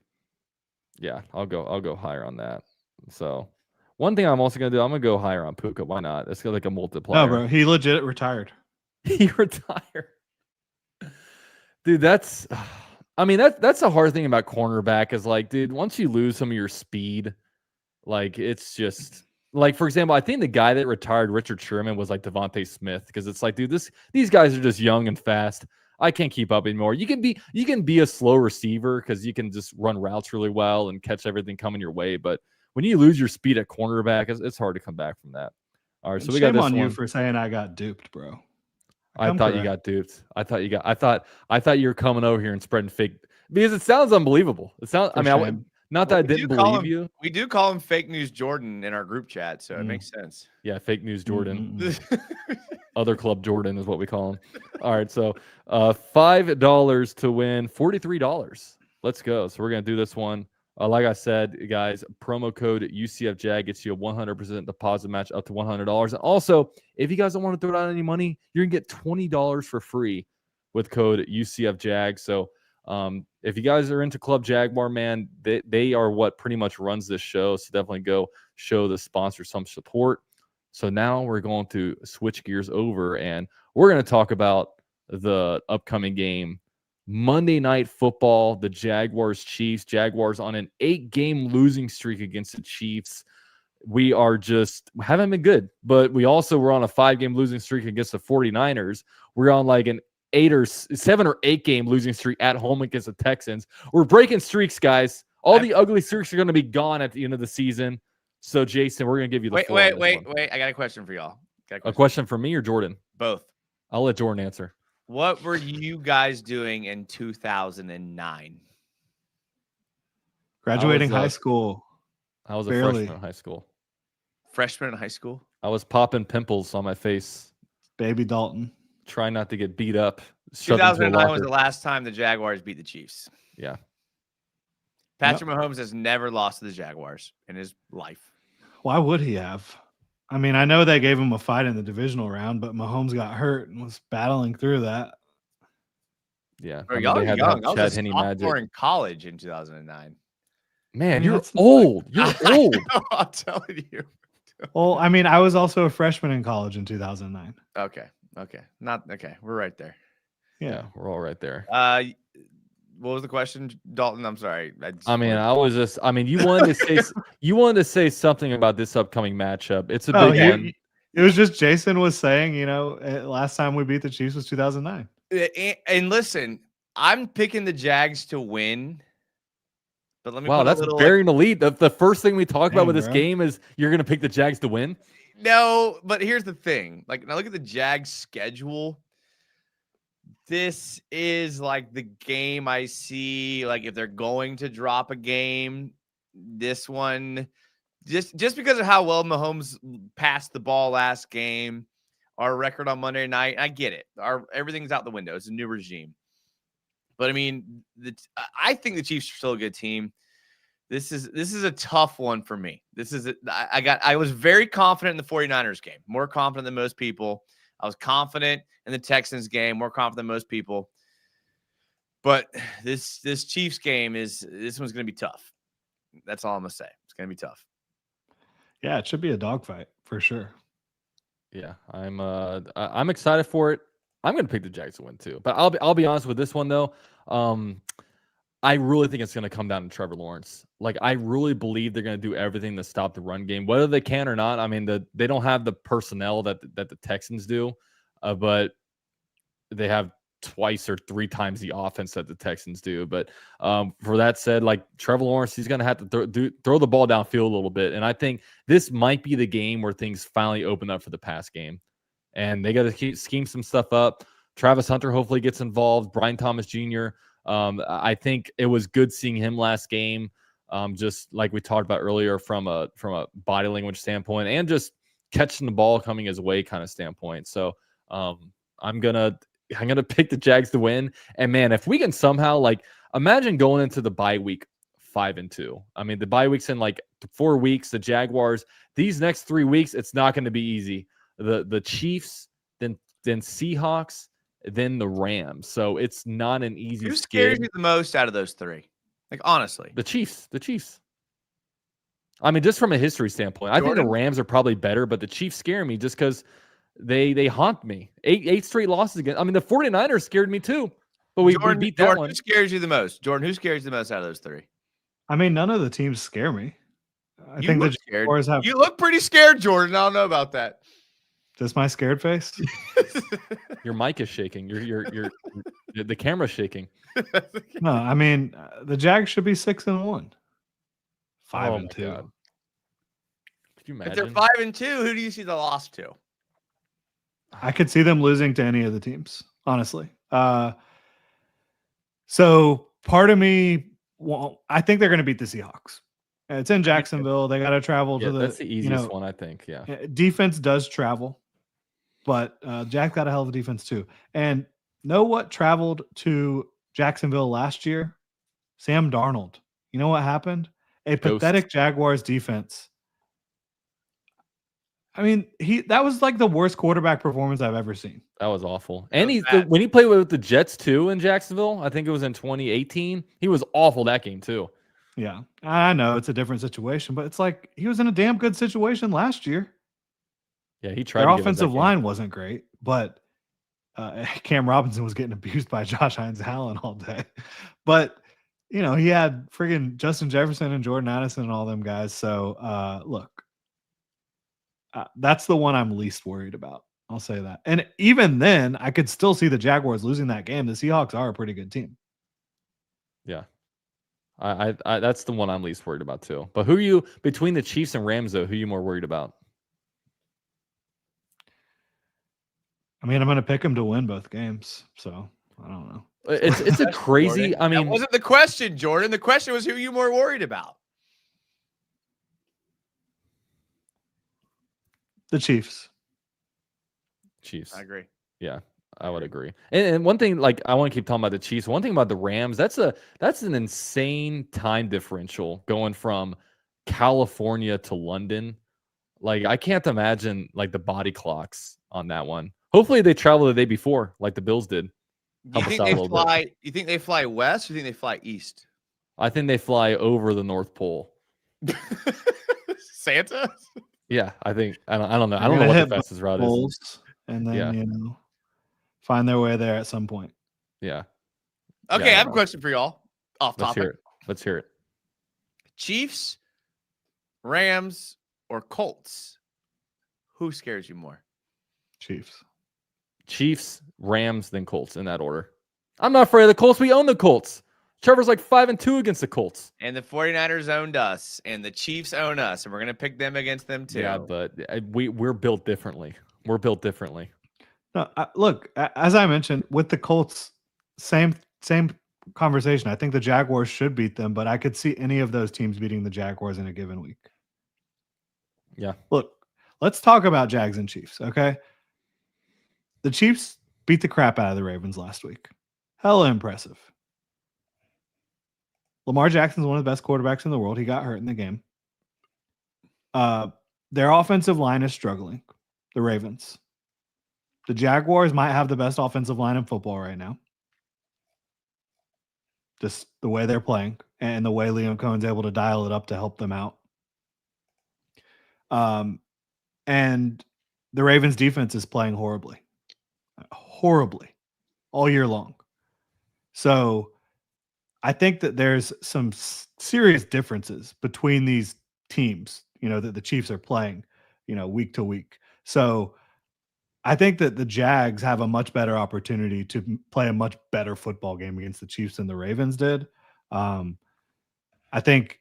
Yeah, I'll go higher on that. So one thing I'm also gonna do, I'm gonna go higher on Puka. Why not? It's like a multiplier. No, bro, he legit retired. He retired. Dude, that's a hard thing about cornerback is like, dude, once you lose some of your speed, like it's just like, for example, I think the guy that retired Richard Sherman was like Devontae Smith, because it's like, dude, these guys are just young and fast. I can't keep up anymore. You can be a slow receiver because you can just run routes really well and catch everything coming your way. But when you lose your speed at cornerback, it's hard to come back from that. All right, so we got this on one. You for saying I got duped, bro. I thought you got duped. I thought you were coming over here and spreading fake, because it sounds unbelievable. It sounds. Not that I didn't believe you. We do call him Fake News Jordan in our group chat, so it makes sense. Yeah, Fake News Jordan. Other Club Jordan is what we call him. All right, so $5 to win $43. Let's go. So we're gonna do this one. Like I said, guys, promo code UCFJAG gets you a 100% deposit match up to $100. And also, if you guys don't want to throw down any money, you're going to get $20 for free with code UCFJAG. So if you guys are into Club Jaguar, man, they are what pretty much runs this show. So definitely go show the sponsor some support. So now we're going to switch gears over, and we're going to talk about the upcoming game. Monday Night Football, the Jaguars-Chiefs. Jaguars on an 8-game losing streak against the Chiefs. We haven't been good, but we also were on a 5-game losing streak against the 49ers. We're on like an 7 or 8 game losing streak at home against the Texans. We're breaking streaks, guys. All the ugly streaks are going to be gone at the end of the season. So, Jason, we're going to give you the Wait. I got a question for y'all. A question for me or Jordan? Both. I'll let Jordan answer. What were you guys doing in 2009? Graduating high school. I was a freshman in high school. Freshman in high school? I was popping pimples on my face. Baby Dalton. Trying not to get beat up. 2009 was the last time the Jaguars beat the Chiefs. Yeah. Patrick Mahomes has never lost to the Jaguars in his life. Why would he have? I mean, I know they gave him a fight in the divisional round, but Mahomes got hurt and was battling through that. Yeah. Y'all are young. I was a sophomore in college in 2009. Man, you're old. You're old. I'm telling you. Well, I mean, I was also a freshman in college in 2009. Okay. We're right there. Yeah, we're all right there. What was the question, Dalton? I'm sorry. You wanted to say something about this upcoming matchup. It's a big one. It was just Jason was saying, last time we beat the Chiefs was 2009. And listen, I'm picking the Jags to win. But let me that's burying the lead. The first thing we talk about with this game is you're going to pick the Jags to win. No, but here's the thing. Like, now look at the Jags schedule. This is like the game I see. Like, if they're going to drop a game, this one, just because of how well Mahomes passed the ball last game, our record on Monday night, I get it. Everything's out the window. It's a new regime. But I mean, I think the Chiefs are still a good team. This is a tough one for me. I was very confident in the 49ers game, more confident than most people. I was confident in the Texans game, more confident than most people. But this Chiefs game one's going to be tough. That's all I'm going to say. It's going to be tough. Yeah, it should be a dogfight for sure. Yeah, I'm excited for it. I'm going to pick the Jags to win too. But I'll be honest with this one though. I really think it's going to come down to Trevor Lawrence. Like, I really believe they're going to do everything to stop the run game, whether they can or not. I mean, they don't have the personnel that the Texans do, but they have twice or 3 times the offense that the Texans do. But for that said, like, Trevor Lawrence, he's going to have to throw the ball downfield a little bit. And I think this might be the game where things finally open up for the pass game. And they got to scheme some stuff up. Travis Hunter hopefully gets involved. Brian Thomas Jr., I think it was good seeing him last game, just like we talked about earlier from a body language standpoint and just catching the ball coming his way kind of standpoint. So I'm gonna pick the Jags to win. And man, if we can somehow, like, imagine going into the bye week 5-2. I mean, the bye week's in like 4 weeks. The Jaguars, these next 3 weeks, it's not going to be easy. The Chiefs, then Seahawks, then the Rams. So it's not an easy. Who scares you the most out of those 3? Like, honestly, the Chiefs. I mean, just from a history standpoint, I think the Rams are probably better, but the Chiefs scare me just because they haunt me. Eight straight losses again. I mean, the 49ers scared me too, but we beat that one. Who scares you the most? Jordan, who scares you the most out of those 3? I mean, none of the teams scare me. I think the Jaguars have. You look pretty scared, Jordan. I don't know about that. Just my scared face? Your mic is shaking. The camera's shaking. No, I mean, the Jags should be 6-1. 5-2. Could you imagine? If they're 5-2, who do you see the loss to? I could see them losing to any of the teams, honestly. So part of me, I think they're going to beat the Seahawks. It's in Jacksonville. They got to travel to the. That's the easiest one, I think. Yeah. Defense does travel, but Jack got a hell of a defense too. And know what traveled to Jacksonville last year? Sam Darnold. You know what happened? A pathetic Jaguars defense. I mean, that was like the worst quarterback performance I've ever seen. That was awful. And when he played with the Jets too in Jacksonville, I think it was in 2018, he was awful that game too. Yeah, I know it's a different situation, but it's like he was in a damn good situation last year. Yeah, he tried. Their offensive line wasn't great, but Cam Robinson was getting abused by Josh Hines Allen all day. But he had friggin' Justin Jefferson and Jordan Addison and all them guys. So look, that's the one I'm least worried about. I'll say that. And even then, I could still see the Jaguars losing that game. The Seahawks are a pretty good team. Yeah. I that's the one I'm least worried about too. But who are you between the Chiefs and Rams though? Who are you more worried about? I mean, I'm going to pick them to win both games. So I don't know. It's a crazy. Jordan. I mean, that wasn't the question, Jordan. The question was who are you more worried about? The Chiefs. I agree. Yeah, I would agree. And one thing, like I want to keep talking about the Chiefs. One thing about the Rams, that's an insane time differential going from California to London. Like I can't imagine like the body clocks on that one. Hopefully they travel the day before, like the Bills did. You think they fly west or you think they fly east? I think they fly over the North Pole. Santa? Yeah, I think I don't know. I don't know what the fastest route is. And then find their way there at some point. Yeah. Okay, I have a question for y'all. Off topic. Let's hear it. Chiefs, Rams, or Colts? Who scares you more? Chiefs, Rams, then Colts in that order. I'm not afraid of the Colts. We own the Colts. Trevor's like 5-2 against the Colts. And the 49ers owned us, and the Chiefs own us, and we're going to pick them against them too. Yeah, but we're built differently. We're built differently. No, look, as I mentioned, with the Colts, same conversation. I think the Jaguars should beat them, but I could see any of those teams beating the Jaguars in a given week. Yeah. Look, let's talk about Jags and Chiefs, okay? The Chiefs beat the crap out of the Ravens last week. Hella impressive. Lamar Jackson's one of the best quarterbacks in the world. He got hurt in the game. Their offensive line is struggling, the Ravens. The Jaguars might have the best offensive line in football right now. Just the way they're playing and the way Liam Cohen's able to dial it up to help them out. And the Ravens defense is playing horribly all year long. So I think that there's some serious differences between these teams, that the Chiefs are playing, week to week. So I think that the Jags have a much better opportunity to play a much better football game against the Chiefs than the Ravens did. I think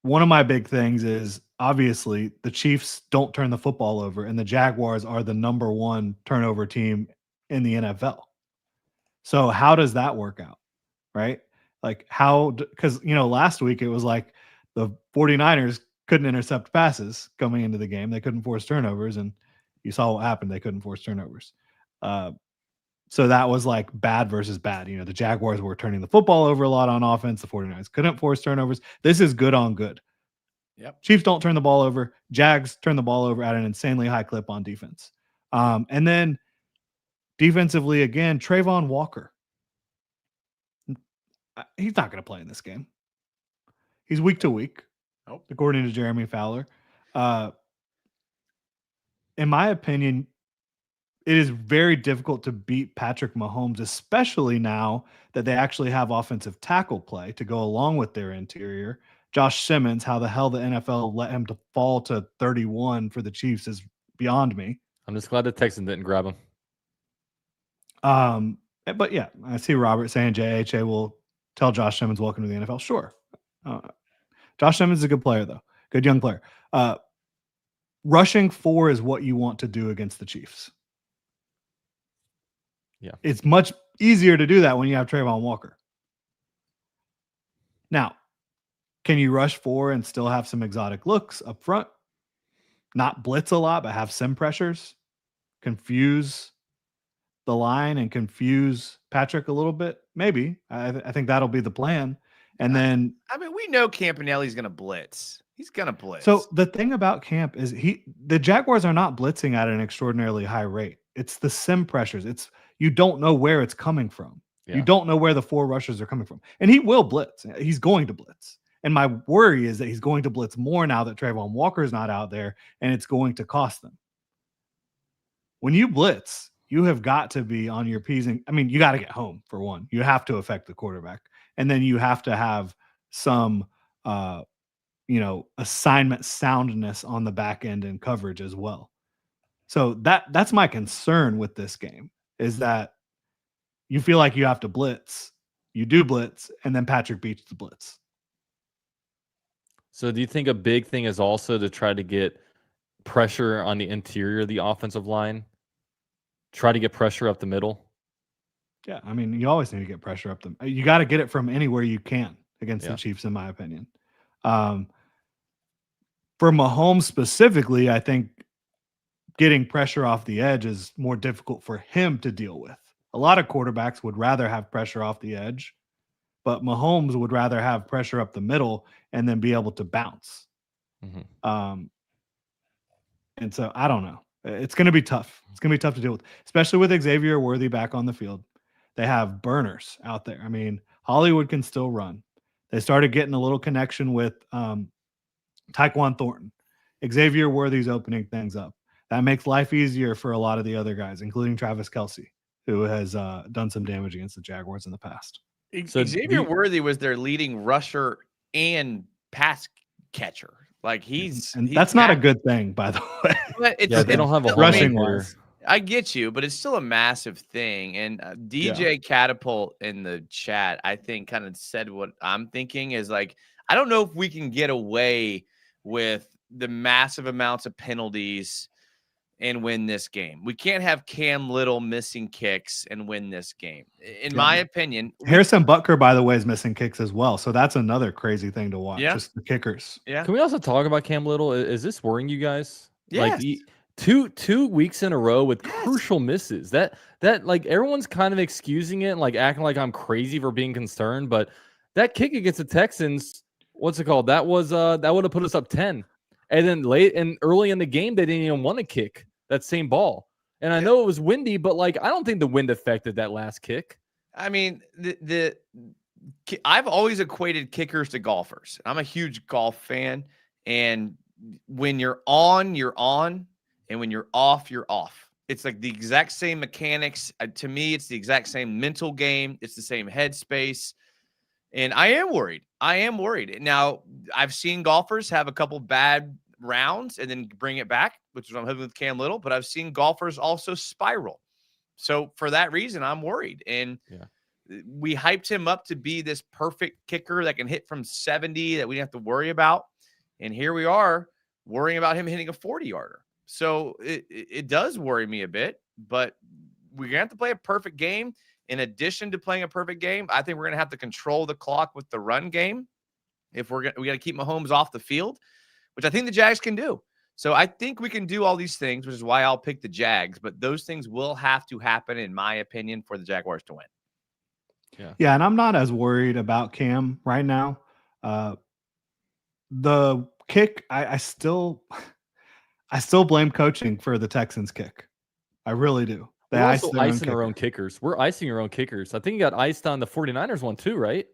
one of my big things is obviously the Chiefs don't turn the football over, and the Jaguars are the number one turnover team in the NFL. So how does that work out? Right? Like because last week it was like the 49ers couldn't intercept passes coming into the game. They couldn't force turnovers, and you saw what happened. They couldn't force turnovers. So that was like bad versus bad. The Jaguars were turning the football over a lot on offense. The 49ers couldn't force turnovers. This is good on good. Yep. Chiefs don't turn the ball over. Jags turn the ball over at an insanely high clip on defense. And then defensively, again, Trayvon Walker. He's not going to play in this game. He's week to week, according to Jeremy Fowler. In my opinion, it is very difficult to beat Patrick Mahomes, especially now that they actually have offensive tackle play to go along with their interior. Josh Simmons, how the hell the NFL let him to fall to 31 for the Chiefs is beyond me. I'm just glad the Texans didn't grab him. But yeah, I see Robert saying JHA will tell Josh Simmons welcome to the NFL. Sure. Josh Simmons is a good player, though. Good young player. rushing 4 is what you want to do against the Chiefs. Yeah. It's much easier to do that when you have Trayvon Walker. Now, can you rush 4 and still have some exotic looks up front? Not blitz a lot, but have sim pressures, confuse the line and confuse Patrick a little bit? Maybe. I think that'll be the plan. And then, I mean, we know Campanelli's going to blitz. He's going to blitz. So the thing about Camp is the Jaguars are not blitzing at an extraordinarily high rate. It's the sim pressures. You don't know where it's coming from. Yeah. You don't know where the 4 rushers are coming from. And he will blitz. He's going to blitz. And my worry is that he's going to blitz more now that Trayvon Walker's not out there, and it's going to cost them. When you blitz, you have got to be on your P's. I mean, you got to get home, for one. You have to affect the quarterback. And then you have to have some assignment soundness on the back end and coverage as well. So that's my concern with this game, is that you feel like you have to blitz. You do blitz, and then Patrick beats the blitz. So do you think a big thing is also to try to get pressure on the interior of the offensive line? Try to get pressure up the middle? Yeah, I mean, you always need to get pressure up them. You got to get it from anywhere you can against the Chiefs, in my opinion. For Mahomes specifically, I think getting pressure off the edge is more difficult for him to deal with. A lot of quarterbacks would rather have pressure off the edge, but Mahomes would rather have pressure up the middle and then be able to bounce. Mm-hmm. And so I don't know. It's going to be tough. It's going to be tough to deal with, especially with Xavier Worthy back on the field. They have burners out there. I mean, Hollywood can still run. They started getting a little connection with Tyquan Thornton. Xavier Worthy's opening things up. That makes life easier for a lot of the other guys, including Travis Kelce, who has done some damage against the Jaguars in the past. So Xavier Worthy was their leading rusher and pass catcher. Like he's that's not a good thing, by the way. But they don't have a rushing wise. I get you, but it's still a massive thing. And DJ Catapult in the chat, I think, kind of said what I'm thinking is like, I don't know if we can get away with the massive amounts of penalties and win this game. We can't have Cam Little missing kicks and win this game. In my opinion, Harrison Butker, by the way, is missing kicks as well. So that's another crazy thing to watch. Just the kickers. Yeah. Can we also talk about Cam Little? Is this worrying you guys? Yes. Like two weeks in a row with crucial misses. That like everyone's kind of excusing it and like acting like I'm crazy for being concerned, but that kick against the Texans, what's it called? That was that would have put us up 10. And then late and early in the game, they didn't even want to kick that same ball. And I know it was windy, but like I don't think the wind affected that last kick. I mean, I've always equated kickers to golfers. I'm a huge golf fan, and when you're on, you're on, and when you're off, you're off. It's like the exact same mechanics. To me, it's the exact same mental game. It's the same headspace. And I am worried. Now, I've seen golfers have a couple bad rounds and then bring it back, which is what I'm hoping with Cam Little, but I've seen golfers also spiral. So for that reason, I'm worried. And we hyped him up to be this perfect kicker that can hit from 70 that we didn't have to worry about. And here we are worrying about him hitting a 40-yarder. So it does worry me a bit, but we're going to have to play a perfect game. In addition to playing a perfect game, I think we're going to have to control the clock with the run game. If we got to keep Mahomes off the field, which I think the Jags can do. So I think we can do all these things, which is why I'll pick the Jags. But those things will have to happen, in my opinion, for the Jaguars to win. Yeah, and I'm not as worried about Cam right now. The kick, I still blame coaching for the Texans kick. I really do. We're also icing our own kickers. We're icing our own kickers. I think he got iced on the 49ers one too, right?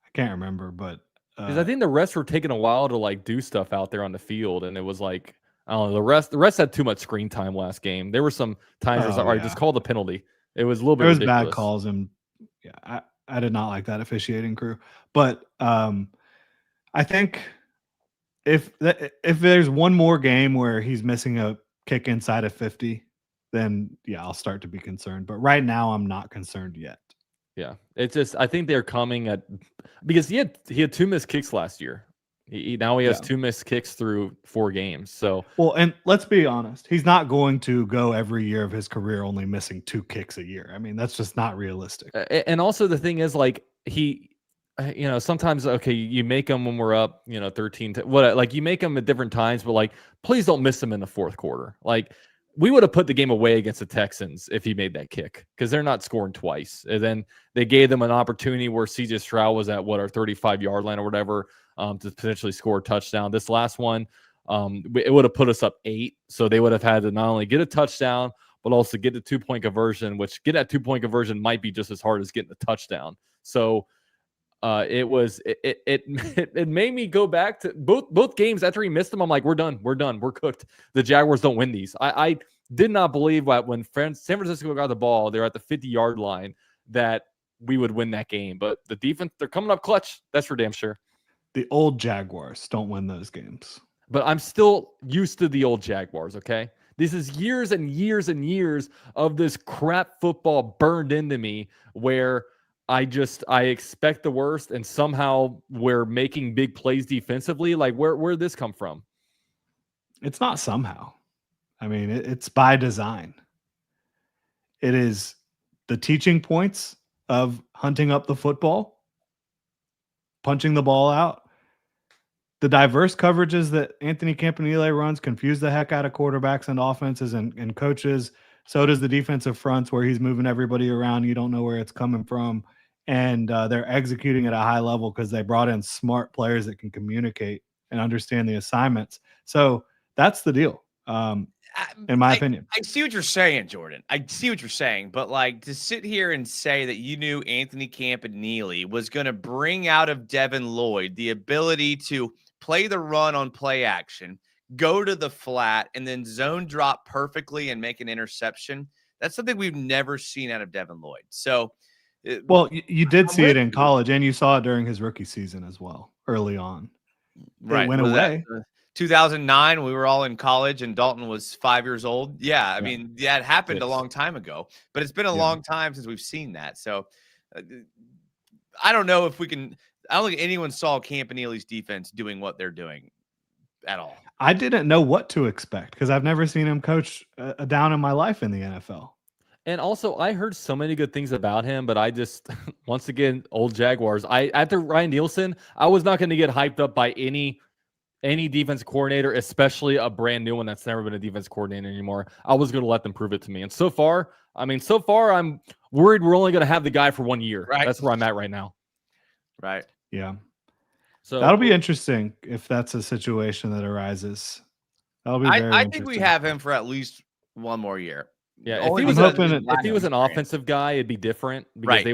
I can't remember, but because I think the rest were taking a while to like do stuff out there on the field, and it was like I don't know. The rest had too much screen time last game. There were some times where it's like, all right, just call the penalty. It was a little bit. There was ridiculous. bad calls, and I did not like that officiating crew. But I think if there's one more game where he's missing a kick inside of 50, then I'll start to be concerned. But right now, I'm not concerned yet. Yeah, it's just I think they're coming at because he had 2 missed kicks last year. Now he has 2 missed kicks through 4 games. So well, and let's be honest, he's not going to go every year of his career only missing 2 kicks a year. I mean, that's just not realistic. And also the thing is, like, he, sometimes, okay, you make them when we're up, 13 to what, like, you make them at different times, but like, please don't miss them in the fourth quarter. Like, we would have put the game away against the Texans if he made that kick, because they're not scoring twice. And then they gave them an opportunity where CJ Stroud was at our 35-yard line or whatever, to potentially score a touchdown. This last one, it would have put us up 8. So they would have had to not only get a touchdown, but also get the 2-point conversion, which get that 2-point conversion might be just as hard as getting a touchdown. So it made me go back to both games after he missed them. I'm like, we're done, we're cooked. The Jaguars don't win these. I did not believe that when San Francisco got the ball, they're at the 50-yard line, that we would win that game. But the defense, they're coming up clutch. That's for damn sure. The old Jaguars don't win those games. But I'm still used to the old Jaguars, okay? This is years and years and years of this crap football burned into me, where I expect the worst, and somehow we're making big plays defensively. Like, where'd this come from? It's not somehow. I mean, it's by design. It is the teaching points of hunting up the football, punching the ball out. The diverse coverages that Anthony Campanile runs confuse the heck out of quarterbacks and offenses and coaches. So does the defensive fronts, where he's moving everybody around. You don't know where it's coming from. And they're executing at a high level because they brought in smart players that can communicate and understand the assignments. So that's the deal, in my opinion. I see what you're saying, Jordan. I see what you're saying. But, like, to sit here and say that you knew Anthony Campanile was going to bring out of Devin Lloyd the ability to play the run on play action, go to the flat, and then zone drop perfectly and make an interception, that's something we've never seen out of Devin Lloyd. So, well, you did see it in college, and you saw it during his rookie season as well, early on. Right. It went away. 2009, we were all in college, and Dalton was 5 years old. Yeah, I mean, that happened a long time ago, but it's been a long time since we've seen that. So I don't know if we can – I don't think anyone saw Campanile's defense doing what they're doing at all. I didn't know what to expect because I've never seen him coach a down in my life in the NFL. And also, I heard so many good things about him, but I just, once again, old Jaguars. After Ryan Nielsen, I was not going to get hyped up by any defense coordinator, especially a brand new one that's never been a defense coordinator anymore. I was going to let them prove it to me. And so far, I'm worried we're only going to have the guy for 1 year. Right. That's where I'm at right now. Right. Yeah. So that'll be interesting if that's a situation that arises. That'll be very I think we have him for at least 1 more year. Yeah, if he was an offensive guy, it'd be different because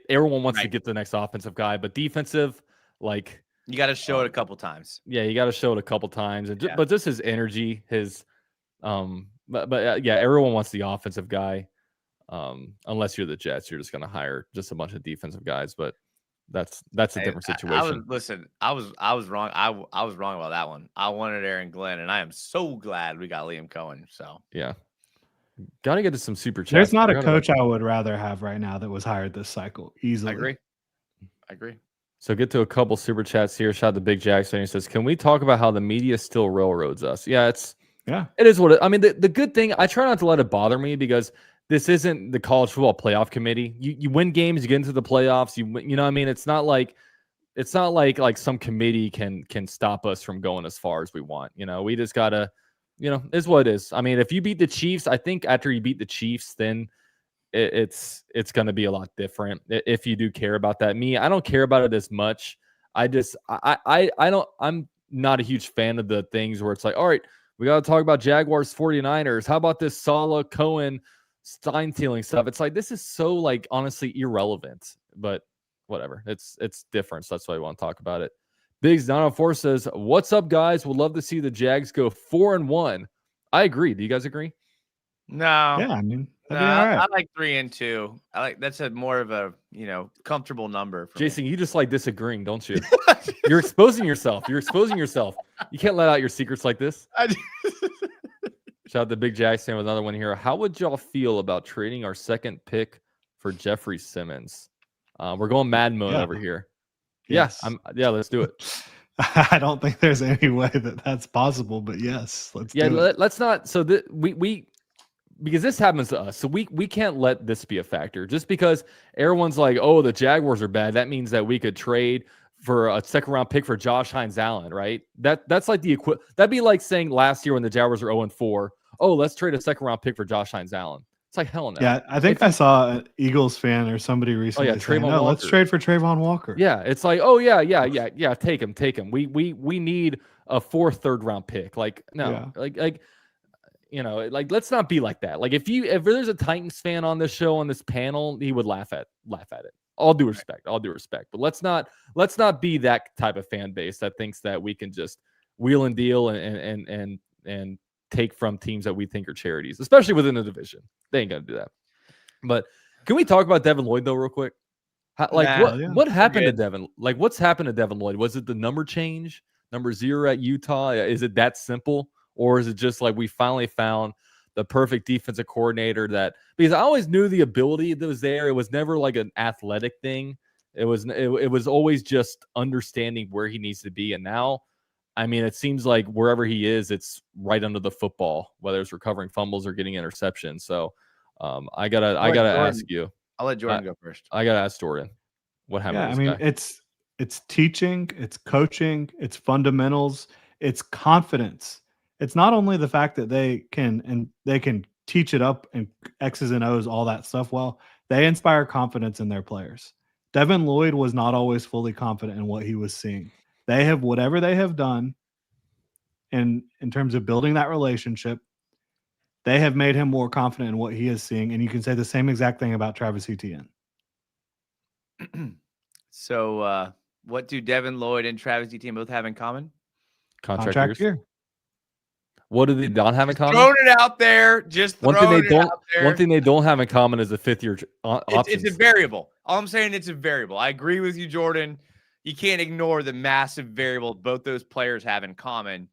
everyone wants to get the next offensive guy, but defensive, like, you got to show it a couple times. Yeah, you got to show it a couple times, but just his energy, everyone wants the offensive guy, unless you're the Jets, you're just going to hire just a bunch of defensive guys, but that's a different situation. I was wrong. I was wrong about that one. I wanted Aaron Glenn, and I am so glad we got Liam Cohen. So yeah. Got to get to some super chats. There's not a coach I would rather have right now that was hired this cycle easily. I agree. So get to a couple super chats here. Shout out to Big Jackson. He says, "Can we talk about how the media still railroads us?" Yeah, it is what it. I mean, the good thing, I try not to let it bother me because this isn't the college football playoff committee. You win games, you get into the playoffs. You know what I mean? It's not like some committee can stop us from going as far as we want. We just gotta. Is what it is. I mean, if you beat the Chiefs, I think after you beat the Chiefs, then it's going to be a lot different. If you do care about that, I don't care about it as much. I'm not a huge fan of the things where it's like, all right, we got to talk about Jaguars 49ers. How about this Saleh, Cohen, Steinteeling stuff? It's like, this is so, like, honestly irrelevant, but whatever. It's different. So that's why I want to talk about it. Biggs 904 says, "What's up, guys? Would love to see the Jags go 4-1." I agree. Do you guys agree? No. Yeah, I mean, that'd be all right. I like 3-2. That's a more of a comfortable number. For Jason, me. you just like disagreeing, don't you? You're exposing yourself. You can't let out your secrets like this. Shout out to Big Jackson with another one here. How would y'all feel about trading our second pick for Jeffrey Simmons? We're going mad mode over here. Yes. Yeah, let's do it. I don't think there's any way that that's possible, but yes, let's do it. Let's not. So we because this happens to us, so we can't let this be a factor. Just because everyone's like, oh, the Jaguars are bad, that means that we could trade for a second round pick for Josh Hines Allen, right? That's like the that'd be like saying last year when the Jaguars are 0-4, oh, let's trade a second round pick for Josh Hines Allen. It's like, hell no. Yeah, I think I saw an Eagles fan or somebody recently saying, no, let's trade for Trayvon Walker. Yeah, it's like, oh yeah, take him. We need a 4th, 3rd round pick. Like, no, like you know, like, let's not be like that. Like, if there's a Titans fan on this show, on this panel, he would laugh at it. All due respect. But let's not be that type of fan base that thinks that we can just wheel and deal and take from teams that we think are charities, especially within the division. They ain't gonna do that. But can we talk about Devin Lloyd though, real quick? What happened to Devin? Like, what's happened to Devin Lloyd? Was it the number change, number 0 at Utah? Is it that simple, or is it just like we finally found the perfect defensive coordinator? Because I always knew the ability that was there. It was never like an athletic thing. It was always just understanding where he needs to be. And now, I mean, it seems like wherever he is, it's right under the football, whether it's recovering fumbles or getting interceptions. So I gotta ask you. I'll let Jordan go first. I gotta ask Jordan. What happened? Yeah, I mean, it's teaching, it's coaching, it's fundamentals, it's confidence. It's not only the fact that they can teach it up and X's and O's, all that stuff. Well, they inspire confidence in their players. Devin Lloyd was not always fully confident in what he was seeing. They have whatever they have done in terms of building that relationship. They have made him more confident in what he is seeing. And you can say the same exact thing about Travis Etienne. So what do Devin Lloyd and Travis Etienne both have in common? Contract year. What do they not have in common? Throwing it out there. One thing they don't have in common is a 5th-year option. It's a variable. All I'm saying, it's a variable. I agree with you, Jordan. You can't ignore the massive variable both those players have in common.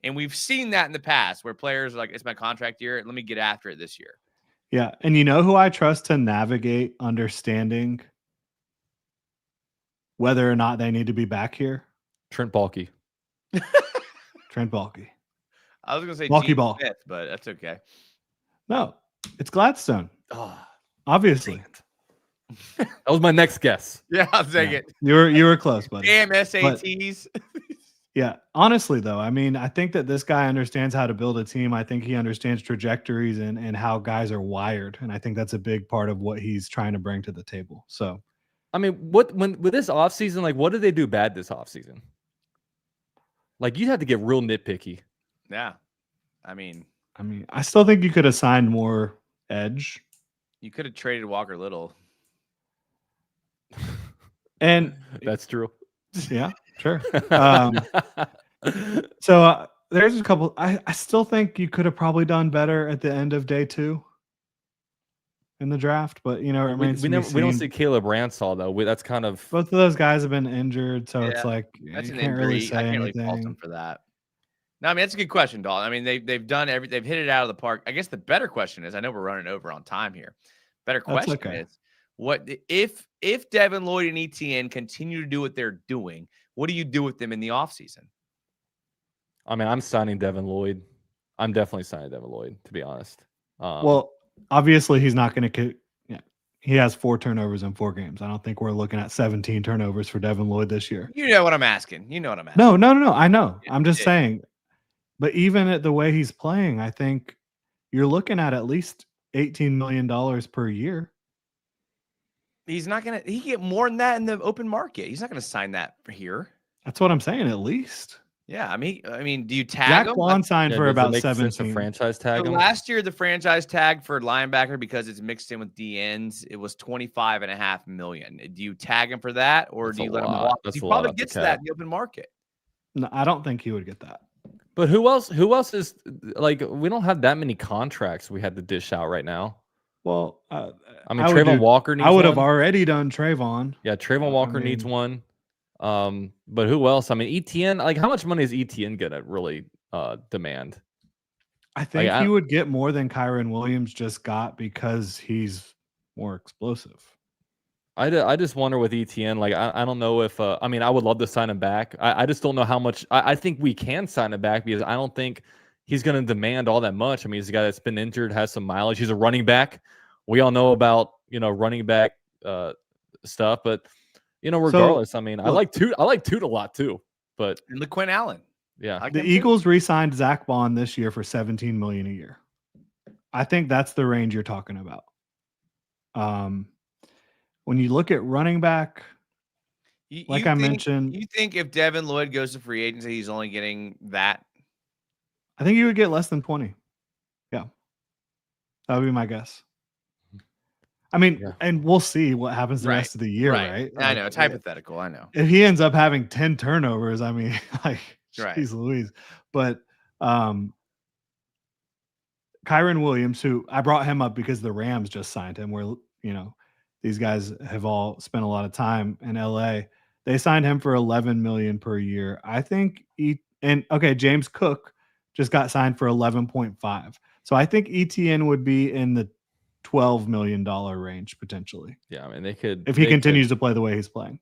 And we've seen that in the past where players are like, it's my contract year. Let me get after it this year. Yeah. And you know who I trust to navigate understanding whether or not they need to be back here? Trent Baalke. Trent Baalke. I was going to say Baalke Ball, Smith, but that's okay. No, it's Gladstone. Obviously. That was my next guess. Yeah, I'll take it. You were close, buddy. Damn SATs. Yeah, honestly, though, I mean, I think that this guy understands how to build a team. I think he understands trajectories and how guys are wired. And I think that's a big part of what he's trying to bring to the table. So, I mean, with this offseason, like, what did they do bad this offseason? Like, you'd have to get real nitpicky. Yeah. I mean, I still think you could have signed more edge. You could have traded Walker Little. And that's true. Yeah, sure. So there's a couple. I still think you could have probably done better at the end of day 2 in the draft, but you know, we don't see Caleb Ransall though. That's kind of, both of those guys have been injured, so it's like that's you an can't injury. really say I can't anything. really fault them for that. No, I mean, that's a good question, Dalton. I mean, they've done they've hit it out of the park. I guess the better question is, I know we're running over on time here. Better question is, what if Devin Lloyd and Etienne continue to do what they're doing? What do you do with them in the offseason? I mean, I'm signing Devin Lloyd. I'm definitely signing Devin Lloyd, to be honest. Well, obviously he's not going to. Yeah, he has 4 turnovers in 4 games. I don't think we're looking at 17 turnovers for Devin Lloyd this year. You know what I'm asking. No. I know. I'm just saying. But even at the way he's playing, I think you're looking at least $18 million per year. He's not going to. He get more than that in the open market. He's not going to sign that for here. That's what I'm saying. At least. Yeah, I mean, do you tag him? Jack signed for about 17. Franchise tag him? Last year, the franchise tag for linebacker, because it's mixed in with DNs, it was $25.5 million. Do you tag him for that, or do you let him walk? He probably gets that in the open market. No, I don't think he would get that. But who else is, like, we don't have that many contracts we had to dish out right now. Well, I mean, Trayvon Walker needs one. I would have already done Trayvon. Yeah, Trayvon Walker needs one. But who else? I mean, Etienne, like, how much money is Etienne gonna really demand? I think he would get more than Kyron Williams just got because he's more explosive. I just wonder with ETN, like I don't know if I mean I would love to sign him back. I just don't know how much. I think we can sign him back because I don't think he's going to demand all that much. I mean, he's a guy that's been injured, has some mileage. He's a running back. We all know about running back stuff, but regardless, So, I mean, I look, like Toot a lot too. But and the Quinn Allen, yeah, the Eagles re-signed Zach Bond this year for $17 million a year. I think that's the range you're talking about. When you look at running back, like I mentioned, you think if Devin Lloyd goes to free agency, he's only getting that? I think you would get less than 20. Yeah, that would be my guess. I mean, and we'll see what happens the rest of the year, right? Like, I know it's hypothetical. I know if he ends up having 10 turnovers, I mean, like, geez Louise. But Kyron Williams, who I brought him up because the Rams just signed him, where these guys have all spent a lot of time in LA. They signed him for $11 million per year. I think James Cook just got signed for 11.5. So I think ETN would be in the $12 million range potentially. Yeah, I mean they could if he continues to play the way he's playing.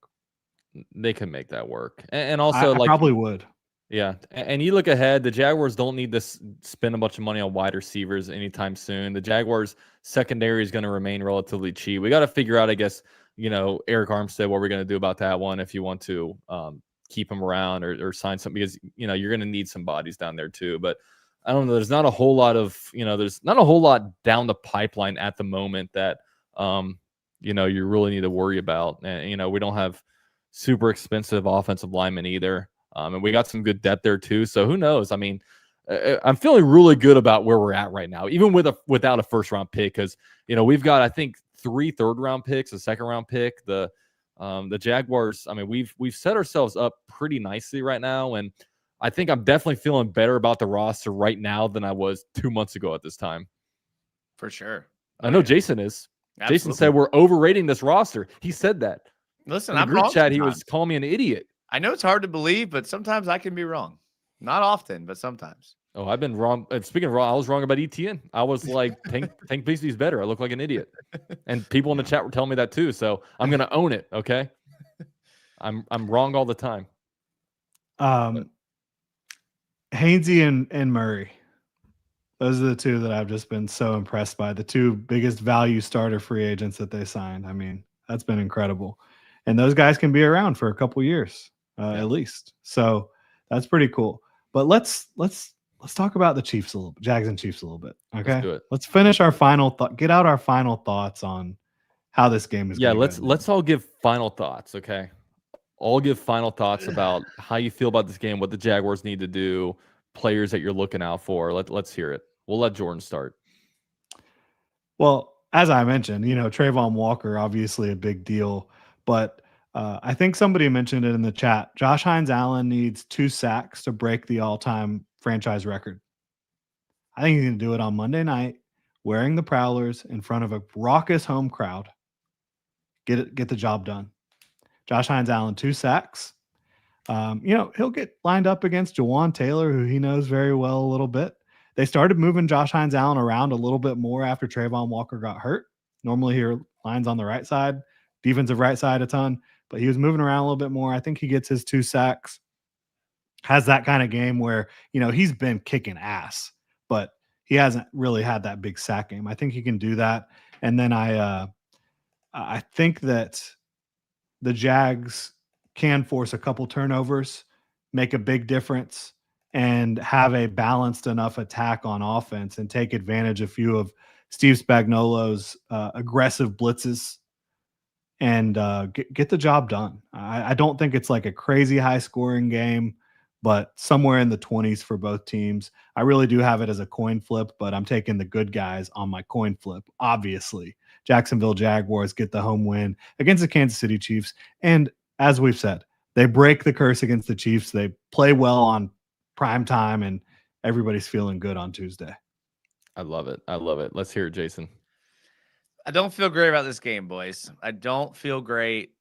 They could make that work, and also I probably would. Yeah, and you look ahead, the Jaguars don't need to spend a bunch of money on wide receivers anytime soon. The Jaguars secondary is going to remain relatively cheap. We got to figure out, I guess, Eric Armstead, what we're going to do about that one if you want to keep him around or sign something, because you're going to need some bodies down there too. But I don't know. There's not a whole lot of there's not a whole lot down the pipeline at the moment that you really need to worry about. And we don't have super expensive offensive linemen either. And we got some good depth there too. So who knows? I mean, I'm feeling really good about where we're at right now, even without a first round pick, because we've got, I think, 3 third-round picks, a second-round pick. The Jaguars, I mean, we've set ourselves up pretty nicely right now, and I think I'm definitely feeling better about the roster right now than I was 2 months ago at this time. For sure. I know Jason is. Absolutely. Jason said we're overrating this roster. He said that. Listen, in the group chat, he was calling me an idiot. I know it's hard to believe, but sometimes I can be wrong. Not often, but sometimes. Oh, I've been wrong. Speaking of wrong, I was wrong about ETN. I was like, Tank Beasley's better. I look like an idiot. And people in the chat were telling me that too. So I'm going to own it, okay? I'm wrong all the time. Hainsey and Murray. Those are the two that I've just been so impressed by. The 2 biggest value starter free agents that they signed. I mean, that's been incredible. And those guys can be around for a couple years. At least. So that's pretty cool. But let's talk about the Chiefs a little bit, Jags and Chiefs a little bit. Okay. Let's do it. Let's finish our final thought. Get out our final thoughts on how this game is going. Let's all give final thoughts, okay? All give final thoughts about how you feel about this game, what the Jaguars need to do, players that you're looking out for. Let's hear it. We'll let Jordan start. Well, as I mentioned, Trayvon Walker, obviously a big deal, but I think somebody mentioned it in the chat. Josh Hines-Allen needs 2 sacks to break the all-time franchise record. I think he's going to do it on Monday night, wearing the Prowlers in front of a raucous home crowd. Get the job done. Josh Hines-Allen, 2 sacks. He'll get lined up against Jawan Taylor, who he knows very well a little bit. They started moving Josh Hines-Allen around a little bit more after Trayvon Walker got hurt. Normally he lines on the right side, defensive right side a ton, but he was moving around a little bit more. I think he gets his 2 sacks. Has that kind of game where, he's been kicking ass, but he hasn't really had that big sack game. I think he can do that. And then I think that the Jags can force a couple turnovers, make a big difference, and have a balanced enough attack on offense and take advantage of a few of Steve Spagnuolo's aggressive blitzes and get the job done. I don't think it's like a crazy high scoring game, but somewhere in the 20s for both teams. I really do have it as a coin flip, but I'm taking the good guys on my coin flip. Obviously, Jacksonville Jaguars get the home win against the Kansas City Chiefs. And as we've said, they break the curse against the Chiefs. They play well on prime time, and everybody's feeling good on Tuesday. I love it. Let's hear it, Jason. I don't feel great about this game, boys. I don't feel great.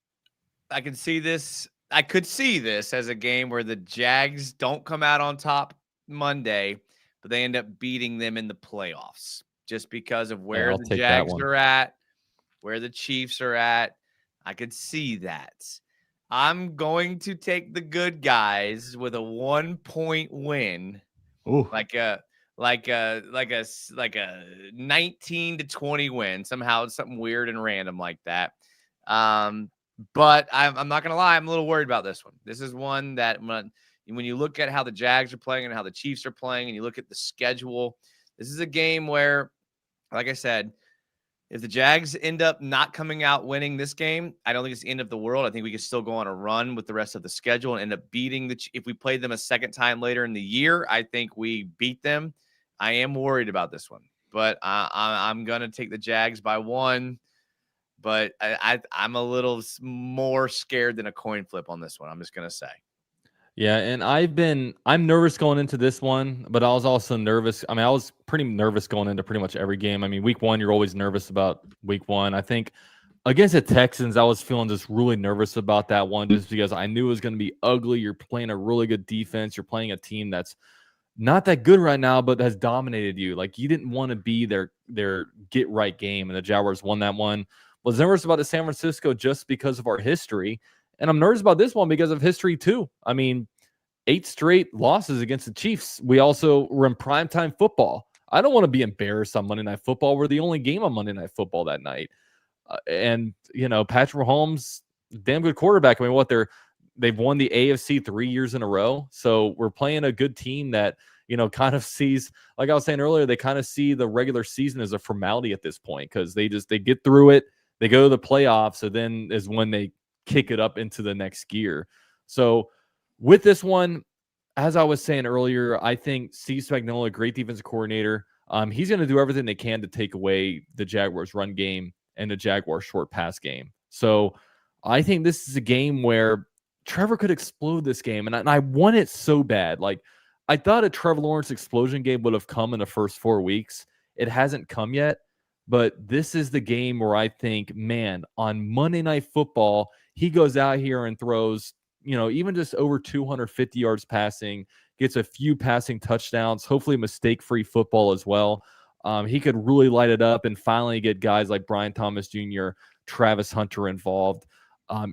I could see this as a game where the Jags don't come out on top Monday, but they end up beating them in the playoffs just because of where the Jags are at, where the Chiefs are at. I could see that. I'm going to take the good guys with a 1-point win. Ooh. Like a 19-20 win. Somehow it's something weird and random like that. But I'm not gonna lie, I'm a little worried about this one. This is one that when you look at how the Jags are playing and how the Chiefs are playing, and you look at the schedule, this is a game where, like I said, if the Jags end up not coming out winning this game, I don't think it's the end of the world. I think we could still go on a run with the rest of the schedule and end up beating if we played them a second time later in the year, I think we beat them. I am worried about this one, but I'm going to take the Jags by 1. But I'm a little more scared than a coin flip on this one. I'm just going to say. Yeah, and I'm nervous going into this one, but I was also nervous. I mean, I was pretty nervous going into pretty much every game. I mean, week 1, you're always nervous about week 1. I think against the Texans, I was feeling just really nervous about that one just because I knew it was going to be ugly. You're playing a really good defense. You're playing a team that's not that good right now, but has dominated you. Like, you didn't want to be their get right game, and the Jaguars won that one. Was nervous about the San Francisco just because of our history. And I'm nervous about this one because of history too. I mean, 8 straight losses against the Chiefs. We also were in primetime football. I don't want to be embarrassed on Monday Night Football. We're the only game on Monday Night Football that night. And, Patrick Mahomes, damn good quarterback. I mean, they've won the AFC 3 years in a row. So we're playing a good team that, kind of sees, like I was saying earlier, they kind of see the regular season as a formality at this point because they get through it. They go to the playoffs. So then is when they kick it up into the next gear. So with this one, as I was saying earlier, I think Steve Spagnuolo, great defensive coordinator, he's going to do everything they can to take away the Jaguars' run game and the Jaguars' short pass game. So I think this is a game where Trevor could explode this game, and I want it so bad. Like, I thought a Trevor Lawrence explosion game would have come in the first 4 weeks. It hasn't come yet, but this is the game where I think, man, on Monday Night Football, he goes out here and throws, even just over 250 yards passing, gets a few passing touchdowns, hopefully mistake-free football as well. He could really light it up and finally get guys like Brian Thomas Jr., Travis Hunter involved.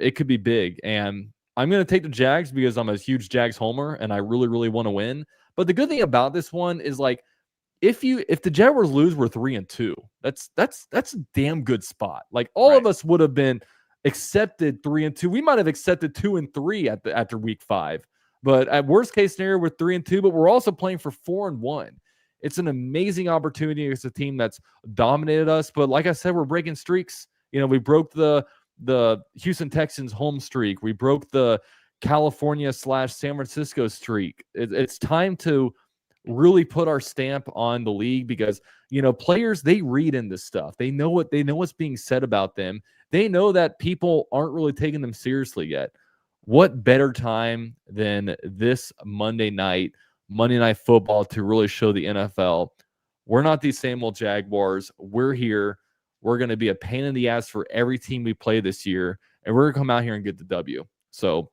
It could be big. And I'm going to take the Jags because I'm a huge Jags homer and I really, really want to win. But the good thing about this one is, like, if the Jaguars lose, we're 3-2. That's a damn good spot. Like, all of us would have been accepted 3-2. We might have accepted 2-3 after week 5. But at worst case scenario, we're 3-2, but we're also playing for 4-1. It's an amazing opportunity against a team that's dominated us. But like I said, we're breaking streaks. We broke the Houston Texans home streak. We broke the California/San Francisco streak. It's time to really put our stamp on the league because, players, they read into stuff. They know what's being said about them. They know that people aren't really taking them seriously yet. What better time than this Monday Night Football to really show the NFL we're not these same old Jaguars. We're here. We're going to be a pain in the ass for every team we play this year, and we're going to come out here and get the W. So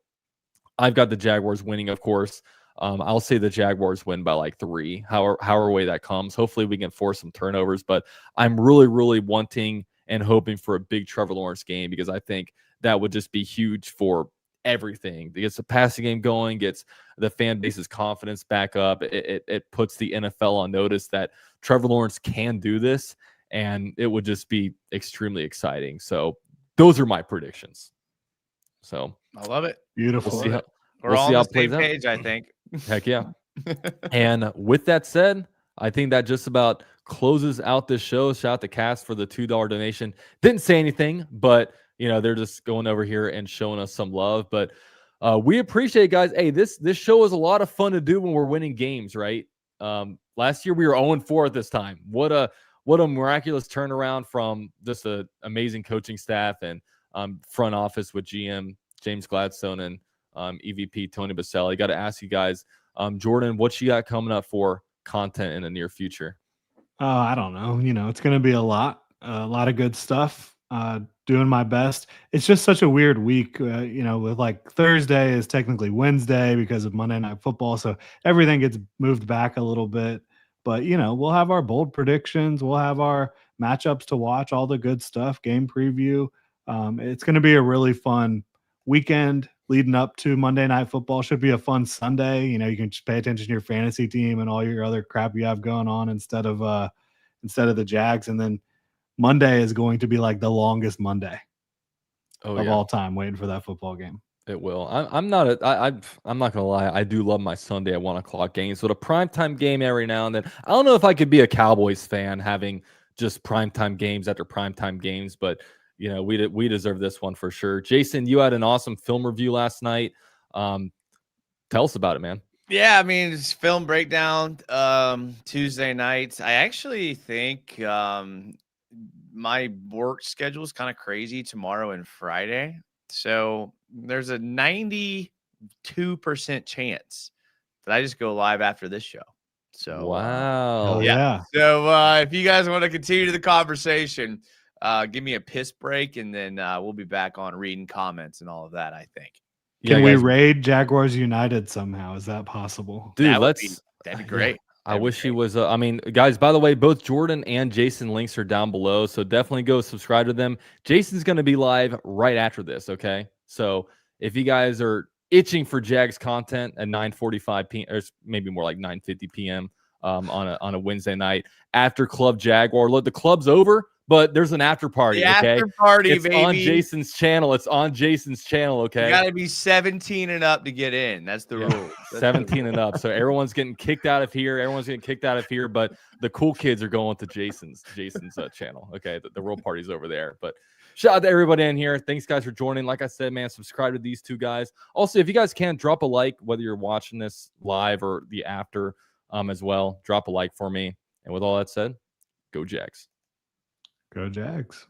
I've got the Jaguars winning, of course. I'll say the Jaguars win by like 3, however way that comes. Hopefully we can force some turnovers, but I'm really, really wanting and hoping for a big Trevor Lawrence game because I think that would just be huge for everything. It gets the passing game going, gets the fan base's confidence back up. It puts the NFL on notice that Trevor Lawrence can do this, and it would just be extremely exciting. So those are my predictions. So I love it. Beautiful. We're all on the same page, I think. Heck yeah. And with that said, I think that just about closes out this show. Shout out to Cast for the $2 donation. Didn't say anything, but they're just going over here and showing us some love. But we appreciate it, guys. Hey, this show is a lot of fun to do when we're winning games, right? Last year we were 0-4 at this time. What a miraculous turnaround from just an amazing coaching staff and front office with GM James Gladstone and EVP Tony Baselli. Got to ask you guys, Jordan, what you got coming up for content in the near future? I don't know. It's going to be a lot of good stuff. Doing my best. It's just such a weird week, with like Thursday is technically Wednesday because of Monday Night Football. So everything gets moved back a little bit. But, we'll have our bold predictions. We'll have our matchups to watch, all the good stuff, game preview. It's going to be a really fun weekend leading up to Monday Night Football. Should be a fun Sunday. You know, you can just pay attention to your fantasy team and all your other crap you have going on instead of the Jags. And then Monday is going to be like the longest Monday of all time, waiting for that football game. It will. I'm not gonna lie. I do love my Sunday at 1 o'clock games, but a primetime game every now and then. I don't know if I could be a Cowboys fan having just primetime games after primetime games, but you know, we deserve this one for sure. Jason, you had an awesome film review last night. Tell us about it, man. Yeah, I mean, it's film breakdown Tuesday nights. I actually think my work schedule is kind of crazy tomorrow and Friday. So there's a 92% chance that I just go live after this show. So wow. Yeah. So if you guys want to continue the conversation, give me a piss break, and then we'll be back on reading comments and all of that, I think. Can we raid Jaguars United somehow? Is that possible? Dude, that'd be great. I wish he was. I mean, guys, by the way, both Jordan and Jason links are down below. So definitely go subscribe to them. Jason's going to be live right after this. Okay. So if you guys are itching for Jags content at 9:45 p.m., or maybe more like 9:50 p.m. On a Wednesday night after Club Jaguar, look, the club's over, but there's an after party. The okay? after party, it's baby. on Jason's channel. It's on Jason's channel. Okay. You got to be 17 and up to get in. That's the rule. 17 and up. So everyone's getting kicked out of here. Everyone's getting kicked out of here, but the cool kids are going to Jason's channel. Okay. The real party's over there. But shout out to everybody in here. Thanks, guys, for joining. Like I said, man, subscribe to these two guys. Also, if you guys can, drop a like, whether you're watching this live or the after as well. Drop a like for me. And with all that said, go Jags. Go Jags.